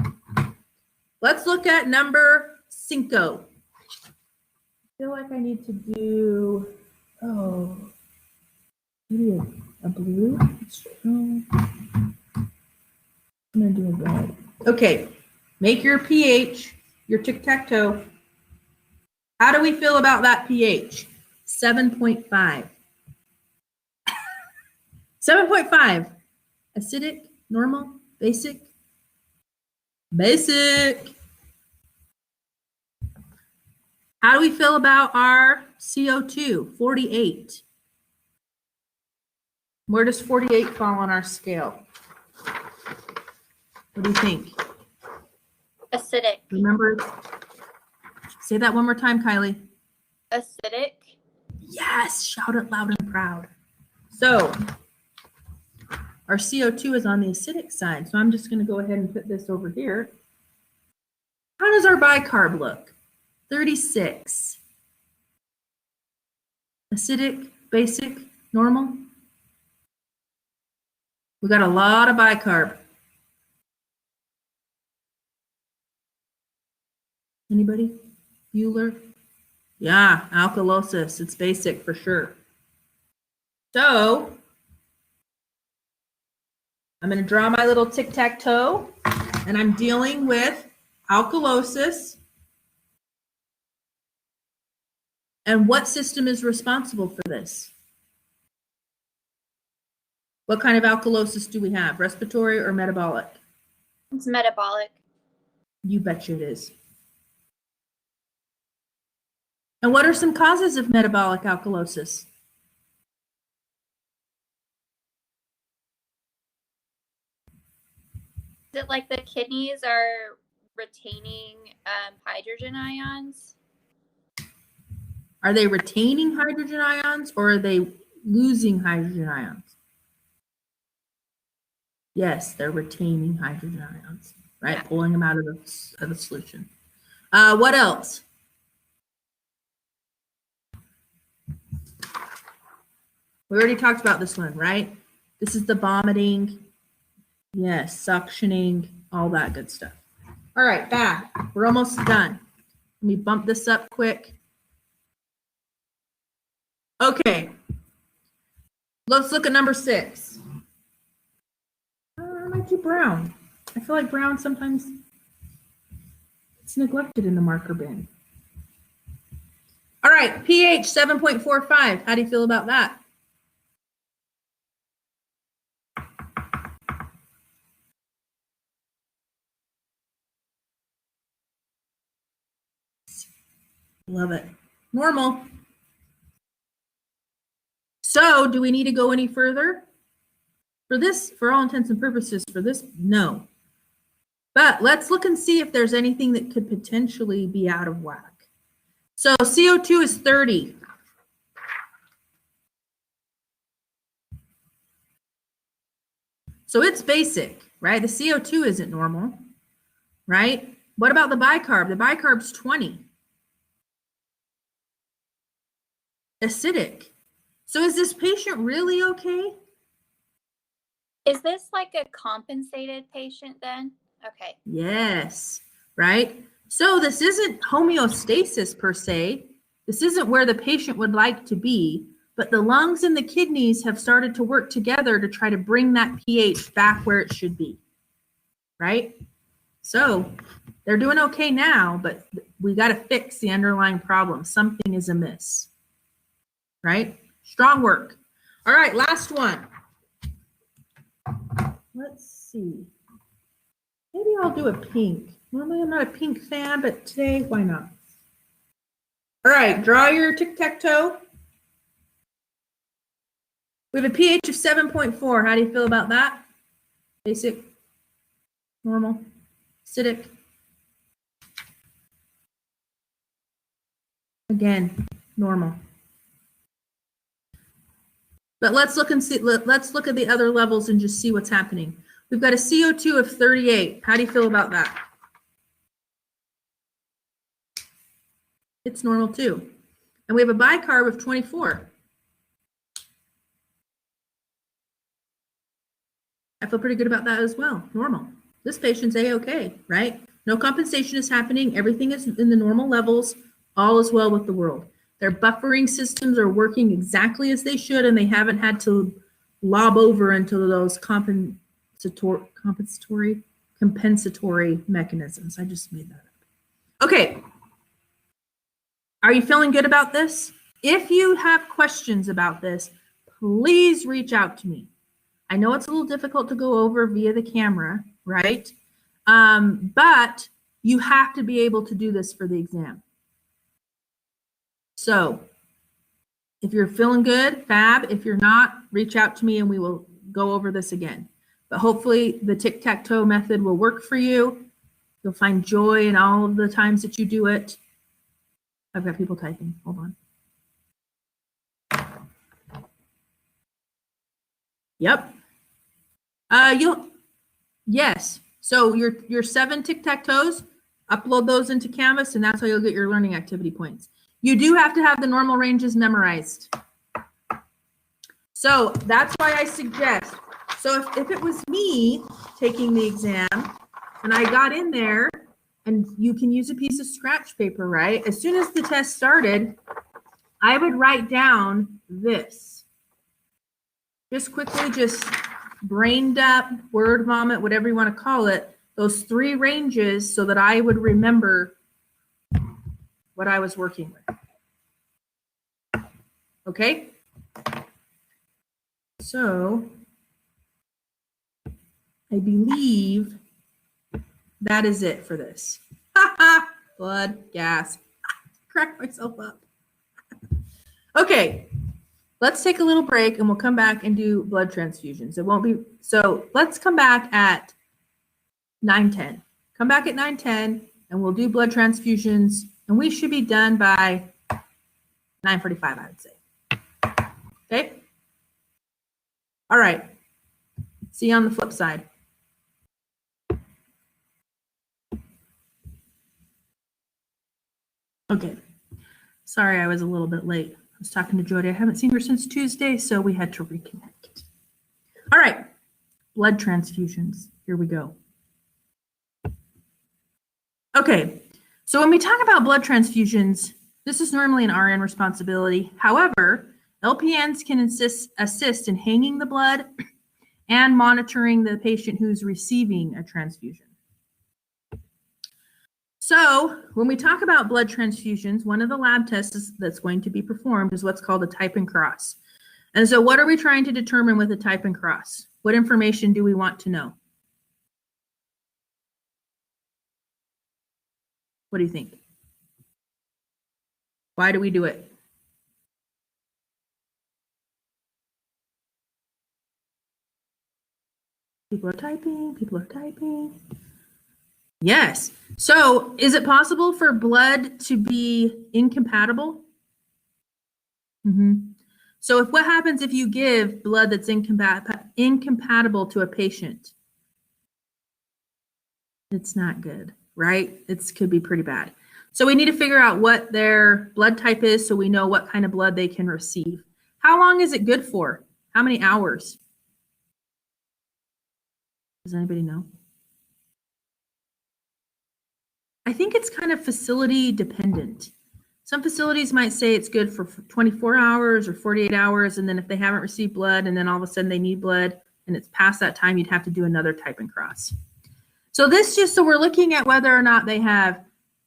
Let's look at number 5. I feel like I need to do, maybe a blue. I'm going to do a red. Okay. Make your pH, your tic-tac-toe. How do we feel about that pH? 7.5. 7.5. Acidic, normal, basic? Basic. How do we feel about our CO2? 48. Where does 48 fall on our scale? What do you think? Acidic. Remember, say that one more time, Kylie. Acidic. Yes, shout it loud and proud. So our CO2 is on the acidic side. So I'm just going to go ahead and put this over here. How does our bicarb look? 36. Acidic, basic, normal. We got a lot of bicarb. Anybody? Bueller? Yeah, alkalosis. It's basic for sure. So I'm going to draw my little tic-tac-toe, and I'm dealing with alkalosis. And what system is responsible for this? What kind of alkalosis do we have? Respiratory or metabolic? It's metabolic. You betcha it is. And what are some causes of metabolic alkalosis? Is it like the kidneys are retaining hydrogen ions? Are they retaining hydrogen ions or are they losing hydrogen ions? Yes, they're retaining hydrogen ions, right? Yeah. Pulling them out of the solution. What else? We already talked about this one, right? This is the vomiting. Yes, suctioning, all that good stuff. All right, back. We're almost done. Let me bump this up quick. Okay. Let's look at number 6. I might do brown. I feel like brown sometimes it's neglected in the marker bin. All right, pH 7.45. How do you feel about that? Love it. Normal. So, do we need to go any further? For this, for all intents and purposes, for this, no. But let's look and see if there's anything that could potentially be out of whack. So CO2 is 30. So it's basic, right? The CO2 isn't normal, right? What about the bicarb? The bicarb's 20. Acidic. So is this patient really okay? Is this like a compensated patient then? Okay. Yes, right? So this isn't homeostasis per se. This isn't where the patient would like to be, but the lungs and the kidneys have started to work together to try to bring that pH back where it should be, right? So they're doing okay now, but we got to fix the underlying problem. Something is amiss, right? Strong work. All right, last one. Let's see. Maybe I'll do a pink. Normally I'm not a pink fan, but today, why not? All right, draw your tic-tac-toe. We have a pH of 7.4. How do you feel about that? Basic, normal, acidic. Again, normal. But let's look and see, let's look at the other levels and just see what's happening. We've got a CO2 of 38. How do you feel about that? It's normal too. And we have a bicarb of 24. I feel pretty good about that as well. Normal. This patient's A-okay, right? No compensation is happening. Everything is in the normal levels. All is well with the world. Their buffering systems are working exactly as they should, and they haven't had to lob over into those compensatory mechanisms. I just made that up. Okay. Are you feeling good about this? If you have questions about this, please reach out to me. I know it's a little difficult to go over via the camera, right? But you have to be able to do this for the exam. So if you're feeling good, fab. If you're not, reach out to me and we will go over this again. But hopefully the tic-tac-toe method will work for you. You'll find joy in all of the times that you do it. I've got people typing. Hold on. Yep. Yes. So your 7 tic-tac-toes, upload those into Canvas, and that's how you'll get your learning activity points. You do have to have the normal ranges memorized. So that's why I suggest, so if it was me taking the exam and I got in there, and you can use a piece of scratch paper, right? As soon as the test started, I would write down this. Just quickly, just brain dump, word vomit, whatever you want to call it, those 3 ranges so that I would remember what I was working with. Okay? So I believe that is it for this. Blood, gas. Crack myself up. Okay, let's take a little break and we'll come back and do blood transfusions. It won't be, so let's come back at 9:10. Come back at 9:10 and we'll do blood transfusions and we should be done by 9:45, I would say. Okay? All right. See you on the flip side. Okay. Sorry, I was a little bit late. I was talking to Jody. I haven't seen her since Tuesday, so we had to reconnect. All right. Blood transfusions. Here we go. Okay. So when we talk about blood transfusions, this is normally an RN responsibility. However, LPNs can assist in hanging the blood and monitoring the patient who's receiving a transfusion. So when we talk about blood transfusions, one of the lab tests that's going to be performed is what's called a type and cross. And so what are we trying to determine with a type and cross? What information do we want to know? What do you think? Why do we do it? People are typing. Yes. So is it possible for blood to be incompatible? So what happens if you give blood that's incompatible to a patient? It's not good, right? It could be pretty bad. So we need to figure out what their blood type is so we know what kind of blood they can receive. How long is it good for? How many hours? Does anybody know? I think it's kind of facility dependent. Some facilities might say it's good for 24 hours or 48 hours. And then if they haven't received blood and then all of a sudden they need blood and it's past that time, you'd have to do another type and cross. So so we're looking at whether or not they have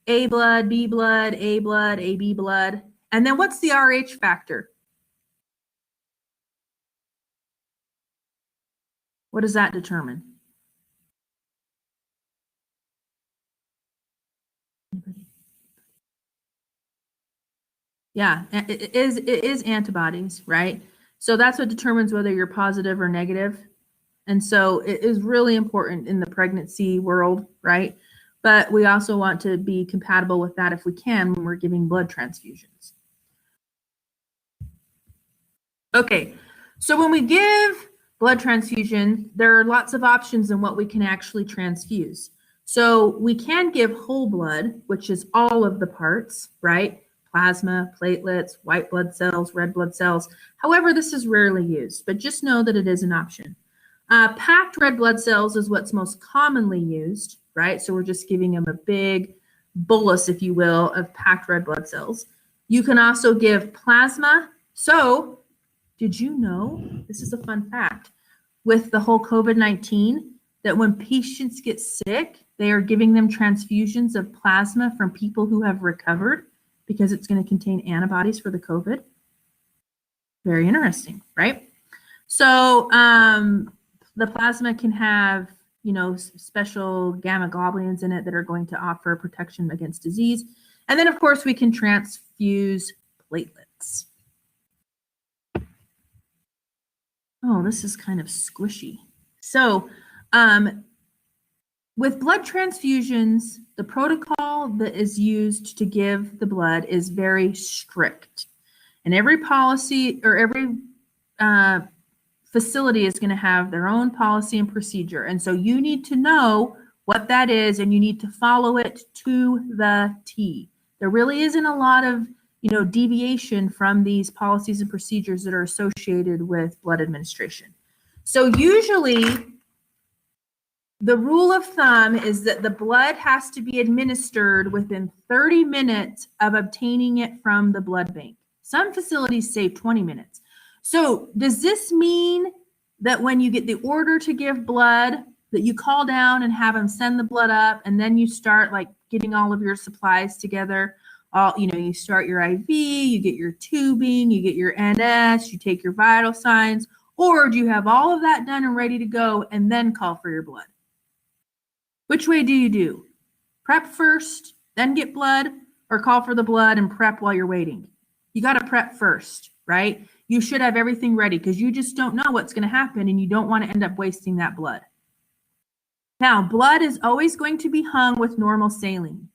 A blood, B blood, AB blood. And then what's the RH factor? What does that determine? Yeah, it is antibodies, right? So that's what determines whether you're positive or negative. And so it is really important in the pregnancy world, right? But we also want to be compatible with that if we can when we're giving blood transfusions. Okay, so when we give blood transfusion, there are lots of options in what we can actually transfuse. So we can give whole blood, which is all of the parts, right? Plasma, platelets, white blood cells, red blood cells. However, this is rarely used, but just know that it is an option. Packed red blood cells is what's most commonly used, right? So we're just giving them a big bolus, if you will, of packed red blood cells. You can also give plasma. So did you know, this is a fun fact, with the whole COVID-19, that when patients get sick, they are giving them transfusions of plasma from people who have recovered because it's going to contain antibodies for the COVID. Very interesting, right? So the plasma can have, special gamma globulins in it that are going to offer protection against disease. And then, of course, we can transfuse platelets. Oh, this is kind of squishy. So with blood transfusions, the protocol that is used to give the blood is very strict. And every policy or every facility is going to have their own policy and procedure. And so you need to know what that is and you need to follow it to the T. There really isn't a lot of deviation from these policies and procedures that are associated with blood administration. So usually the rule of thumb is that the blood has to be administered within 30 minutes of obtaining it from the blood bank. Some facilities say 20 minutes. So does this mean that when you get the order to give blood, that you call down and have them send the blood up and then you start getting all of your supplies together? You start your IV, you get your tubing, you get your NS, you take your vital signs, or do you have all of that done and ready to go and then call for your blood? Which way do you do? Prep first, then get blood, or call for the blood and prep while you're waiting? You got to prep first, right? You should have everything ready because you just don't know what's going to happen and you don't want to end up wasting that blood. Now, blood is always going to be hung with normal saline,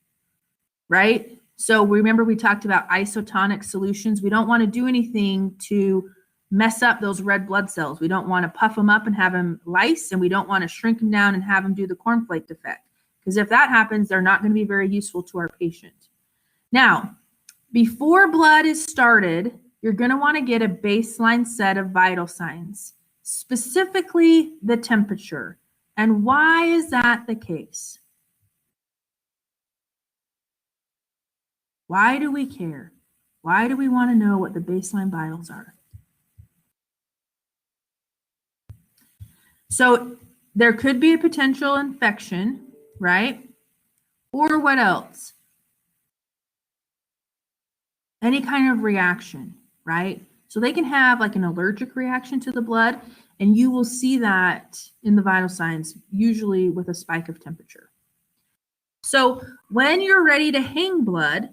right? So remember we talked about isotonic solutions. We don't want to do anything to mess up those red blood cells. We don't want to puff them up and have them lyse, and we don't want to shrink them down and have them do the cornflake effect. Because if that happens, they're not going to be very useful to our patient. Now, before blood is started, you're going to want to get a baseline set of vital signs, specifically the temperature. And why is that the case? Why do we care? Why do we want to know what the baseline vitals are? So there could be a potential infection, right? Or what else? Any kind of reaction, right? So they can have like an allergic reaction to the blood, and you will see that in the vital signs, usually with a spike of temperature. So when you're ready to hang blood,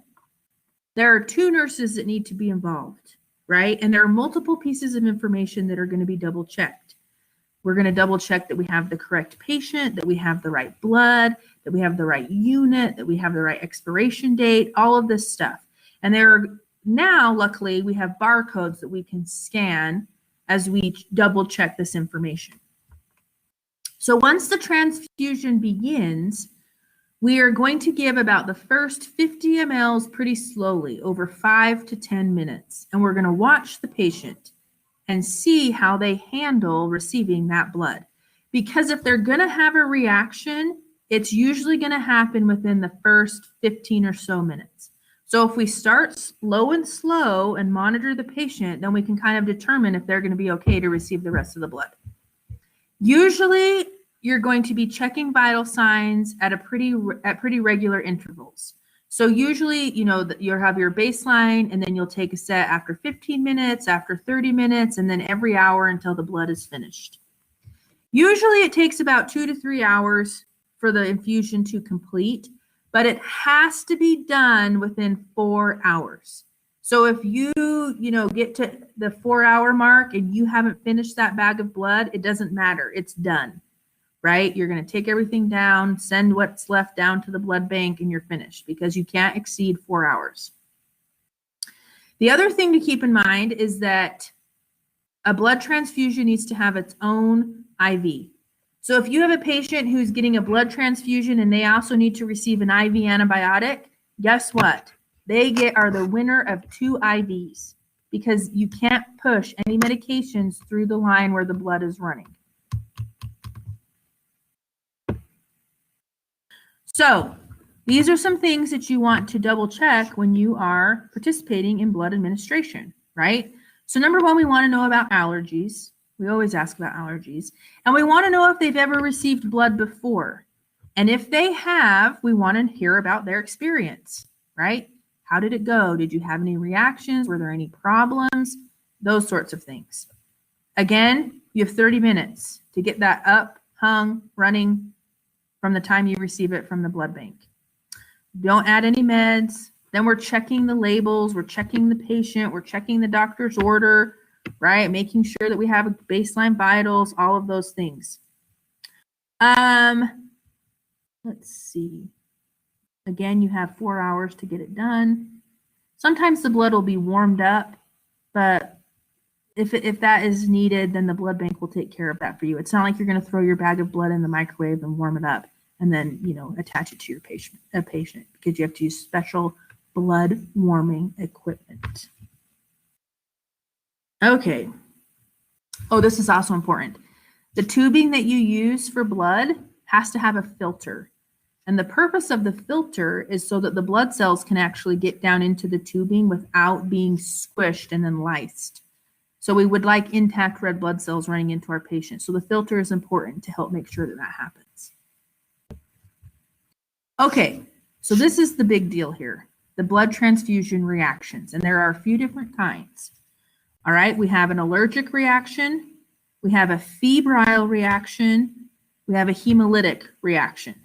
there are 2 nurses that need to be involved, right? And there are multiple pieces of information that are going to be double checked. We're going to double check that we have the correct patient, that we have the right blood, that we have the right unit, that we have the right expiration date, all of this stuff. And there are now, luckily, we have barcodes that we can scan as we double check this information. So once the transfusion begins, we are going to give about the first 50 mLs pretty slowly over 5 to 10 minutes. And we're going to watch the patient and see how they handle receiving that blood. Because if they're going to have a reaction, it's usually going to happen within the first 15 or so minutes. So if we start slow and monitor the patient, then we can kind of determine if they're going to be okay to receive the rest of the blood. Usually, you're going to be checking vital signs at pretty regular intervals. So usually, you'll have your baseline, and then you'll take a set after 15 minutes, after 30 minutes, and then every hour until the blood is finished. Usually, it takes about 2 to 3 hours for the infusion to complete, but it has to be done within 4 hours. So if you get to the 4-hour mark and you haven't finished that bag of blood, it doesn't matter. It's done, right? You're going to take everything down, send what's left down to the blood bank, and you're finished because you can't exceed 4 hours. The other thing to keep in mind is that a blood transfusion needs to have its own IV. So if you have a patient who's getting a blood transfusion and they also need to receive an IV antibiotic, guess what? They are the winner of 2 IVs because you can't push any medications through the line where the blood is running. So these are some things that you want to double check when you are participating in blood administration, right? So number 1, we want to know about allergies. We always ask about allergies. And we want to know if they've ever received blood before. And if they have, we want to hear about their experience, right? How did it go? Did you have any reactions? Were there any problems? Those sorts of things. Again, you have 30 minutes to get that up, hung, running from the time you receive it from the blood bank. Don't add any meds. Then we're checking the labels. We're checking the patient. We're checking the doctor's order, right? Making sure that we have baseline vitals, all of those things. Let's see. Again, you have 4 hours to get it done. Sometimes the blood will be warmed up, but if that is needed, then the blood bank will take care of that for you. It's not like you're going to throw your bag of blood in the microwave and warm it up and then, attach it to your patient because you have to use special blood warming equipment. Okay. Oh, this is also important. The tubing that you use for blood has to have a filter. And the purpose of the filter is so that the blood cells can actually get down into the tubing without being squished and then lysed. So we would like intact red blood cells running into our patient. So the filter is important to help make sure that that happens. Okay, so this is the big deal here, the blood transfusion reactions. And there are a few different kinds. All right, we have an allergic reaction, we have a febrile reaction, we have a hemolytic reaction.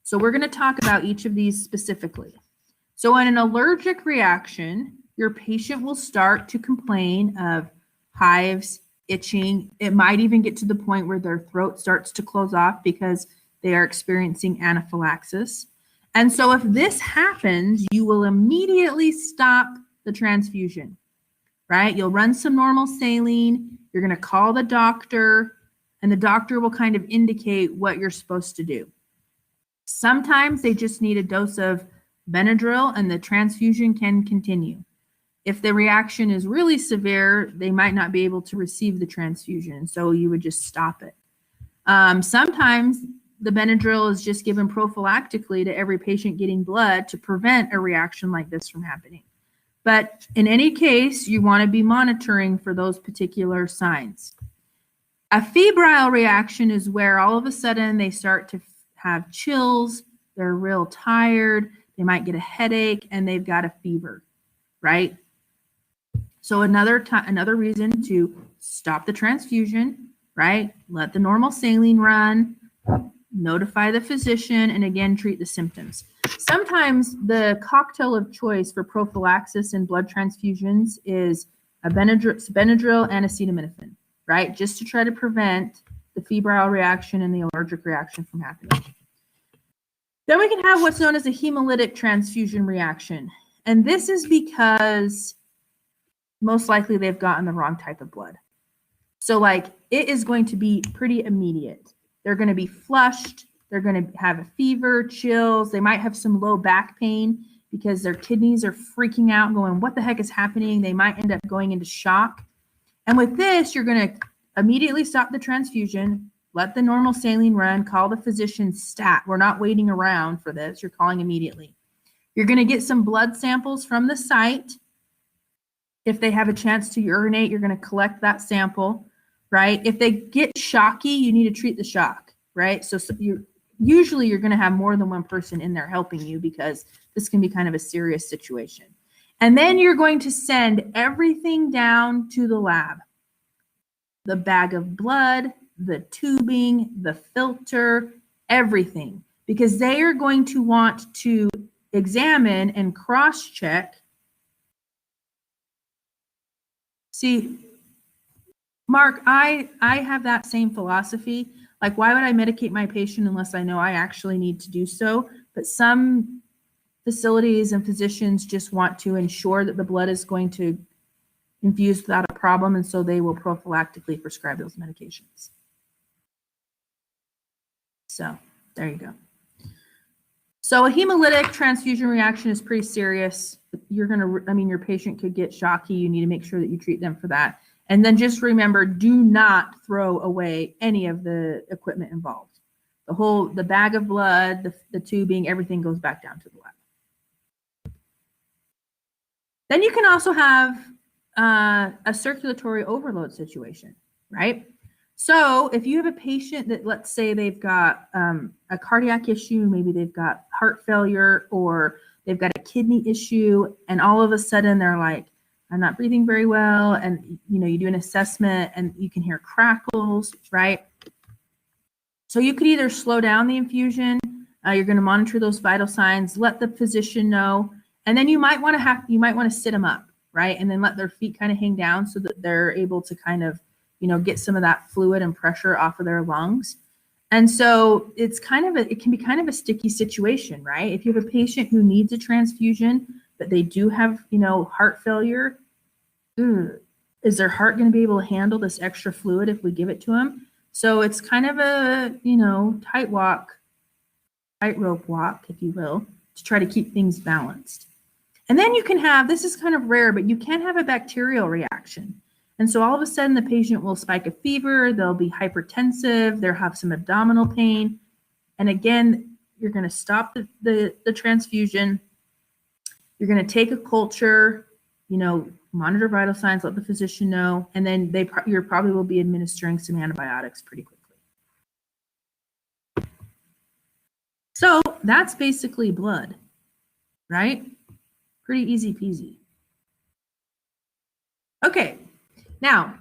So we're going to talk about each of these specifically. So in an allergic reaction, your patient will start to complain of hives, itching. It might even get to the point where their throat starts to close off because they are experiencing anaphylaxis. And so if this happens, you will immediately stop the transfusion, right? You'll run some normal saline. You're going to call the doctor, and the doctor will kind of indicate what you're supposed to do. Sometimes they just need a dose of Benadryl and the transfusion can continue. If the reaction is really severe, they might not be able to receive the transfusion, so you would just stop it. Sometimes the Benadryl is just given prophylactically to every patient getting blood to prevent a reaction like this from happening. But in any case, you want to be monitoring for those particular signs. A febrile reaction is where all of a sudden they start to have chills, they're real tired, they might get a headache, and they've got a fever, right? So another reason to stop the transfusion, right? Let the normal saline run, notify the physician, and again, treat the symptoms. Sometimes the cocktail of choice for prophylaxis and blood transfusions is a Benadryl and acetaminophen, right? Just to try to prevent the febrile reaction and the allergic reaction from happening. Then we can have what's known as a hemolytic transfusion reaction. And this is because most likely they've gotten the wrong type of blood. So like it is going to be pretty immediate. They're going to be flushed. They're going to have a fever, chills. They might have some low back pain because their kidneys are freaking out, going, what the heck is happening? They might end up going into shock. And with this, you're going to immediately stop the transfusion, let the normal saline run, call the physician stat. We're not waiting around for this. You're calling immediately. You're going to get some blood samples from the site. If they have a chance to urinate, you're going to collect that sample, right? If they get shocky, you need to treat the shock, right? So usually you're going to have more than one person in there helping you because this can be kind of a serious situation. And then you're going to send everything down to the lab. The bag of blood, the tubing, the filter, everything, because they are going to want to examine and cross-check. See, Mark, I have that same philosophy. Like, why would I medicate my patient unless I know I actually need to do so? But some facilities and physicians just want to ensure that the blood is going to infuse without a problem, and so they will prophylactically prescribe those medications. So there you go. So a hemolytic transfusion reaction is pretty serious. You're going to, your patient could get shocky. You need to make sure that you treat them for that. And then just remember, do not throw away any of the equipment involved. The bag of blood, the tubing, everything goes back down to the lab. Then you can also have a circulatory overload situation, right? So if you have a patient that, let's say they've got a cardiac issue, maybe they've got heart failure, or they've got a kidney issue, and all of a sudden they're like, I'm not breathing very well, and you do an assessment and you can hear crackles, right? So you could either slow down the infusion, you're going to monitor those vital signs, let the physician know, and then you might want to sit them up, right? And then let their feet kind of hang down so that they're able to kind of, get some of that fluid and pressure off of their lungs. And so it can be kind of a sticky situation, right? If you have a patient who needs a transfusion, but they do have, heart failure, is their heart going to be able to handle this extra fluid if we give it to them? So it's kind of a, tightrope walk, if you will, to try to keep things balanced. And then you can have, this is kind of rare, but you can have a bacterial reaction. And so all of a sudden the patient will spike a fever, they'll be hypertensive, they'll have some abdominal pain. And again, you're going to stop the transfusion. You're going to take a culture, monitor vital signs, let the physician know, and then you probably will be administering some antibiotics pretty quickly. So that's basically blood, right? Pretty easy peasy. Okay, now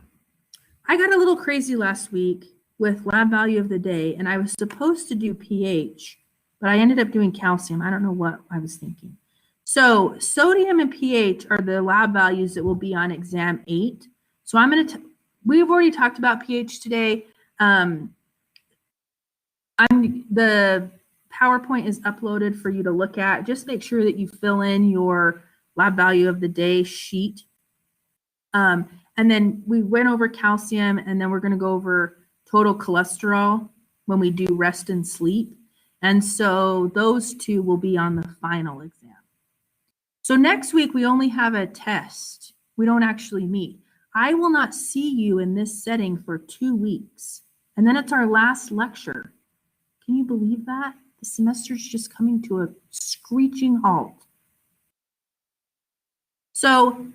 I got a little crazy last week with lab value of the day, and I was supposed to do pH, but I ended up doing calcium. I don't know what I was thinking. So sodium and pH are the lab values that will be on exam 8. So I'm going to, we've already talked about pH today. The PowerPoint is uploaded for you to look at. Just make sure that you fill in your lab value of the day sheet. And then we went over calcium, and then we're going to go over total cholesterol when we do rest and sleep. And so those two will be on the final exam. So next week, we only have a test. We don't actually meet. I will not see you in this setting for 2 weeks. And then it's our last lecture. Can you believe that? The semester's just coming to a screeching halt. So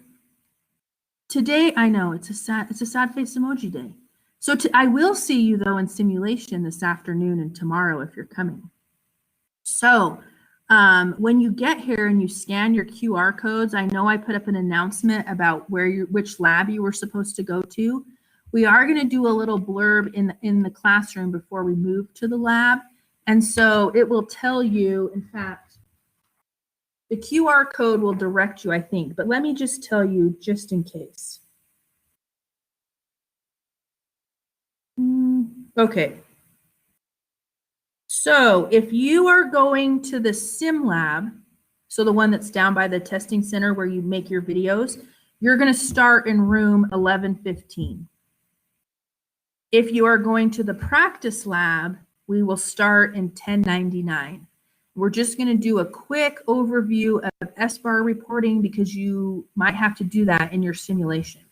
today, I know it's a sad face emoji day. So I will see you though in simulation this afternoon and tomorrow if you're coming. So when you get here and you scan your QR codes, I know I put up an announcement about which lab you were supposed to go to. We are going to do a little blurb in the classroom before we move to the lab. And so it will tell you, in fact, the QR code will direct you, I think, but let me just tell you just in case. Okay. So if you are going to the sim lab, so the one that's down by the testing center where you make your videos, you're going to start in room 1115. If you are going to the practice lab, we will start in 1099. We're just going to do a quick overview of SBAR reporting because you might have to do that in your simulation.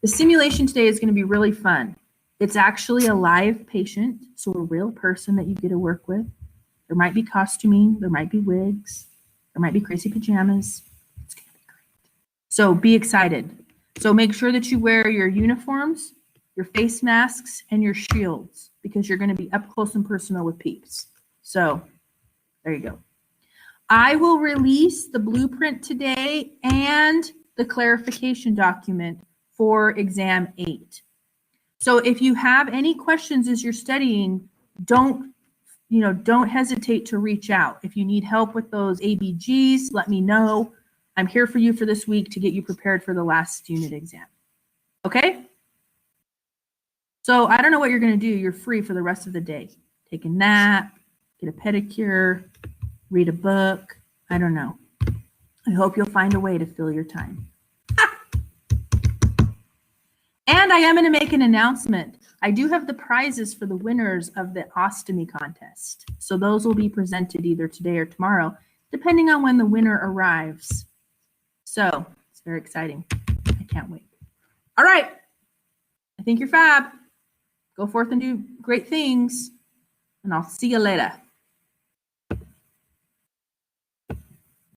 The simulation today is going to be really fun. It's actually a live patient, so a real person that you get to work with. There might be costuming, there might be wigs, there might be crazy pajamas. It's going to be great. So be excited. So make sure that you wear your uniforms, your face masks, and your shields because you're going to be up close and personal with peeps. So there you go. I will release the blueprint today and the clarification document for exam 8. So if you have any questions as you're studying, don't hesitate to reach out. If you need help with those ABGs, let me know. I'm here for you for this week to get you prepared for the last unit exam. Okay? So I don't know what you're going to do. You're free for the rest of the day. Take a nap, get a pedicure, read a book. I don't know. I hope you'll find a way to fill your time. And I am going to make an announcement. I do have the prizes for the winners of the ostomy contest. So those will be presented either today or tomorrow, depending on when the winner arrives. So it's very exciting. I can't wait. All right. I think you're fab. Go forth and do great things. And I'll see you later.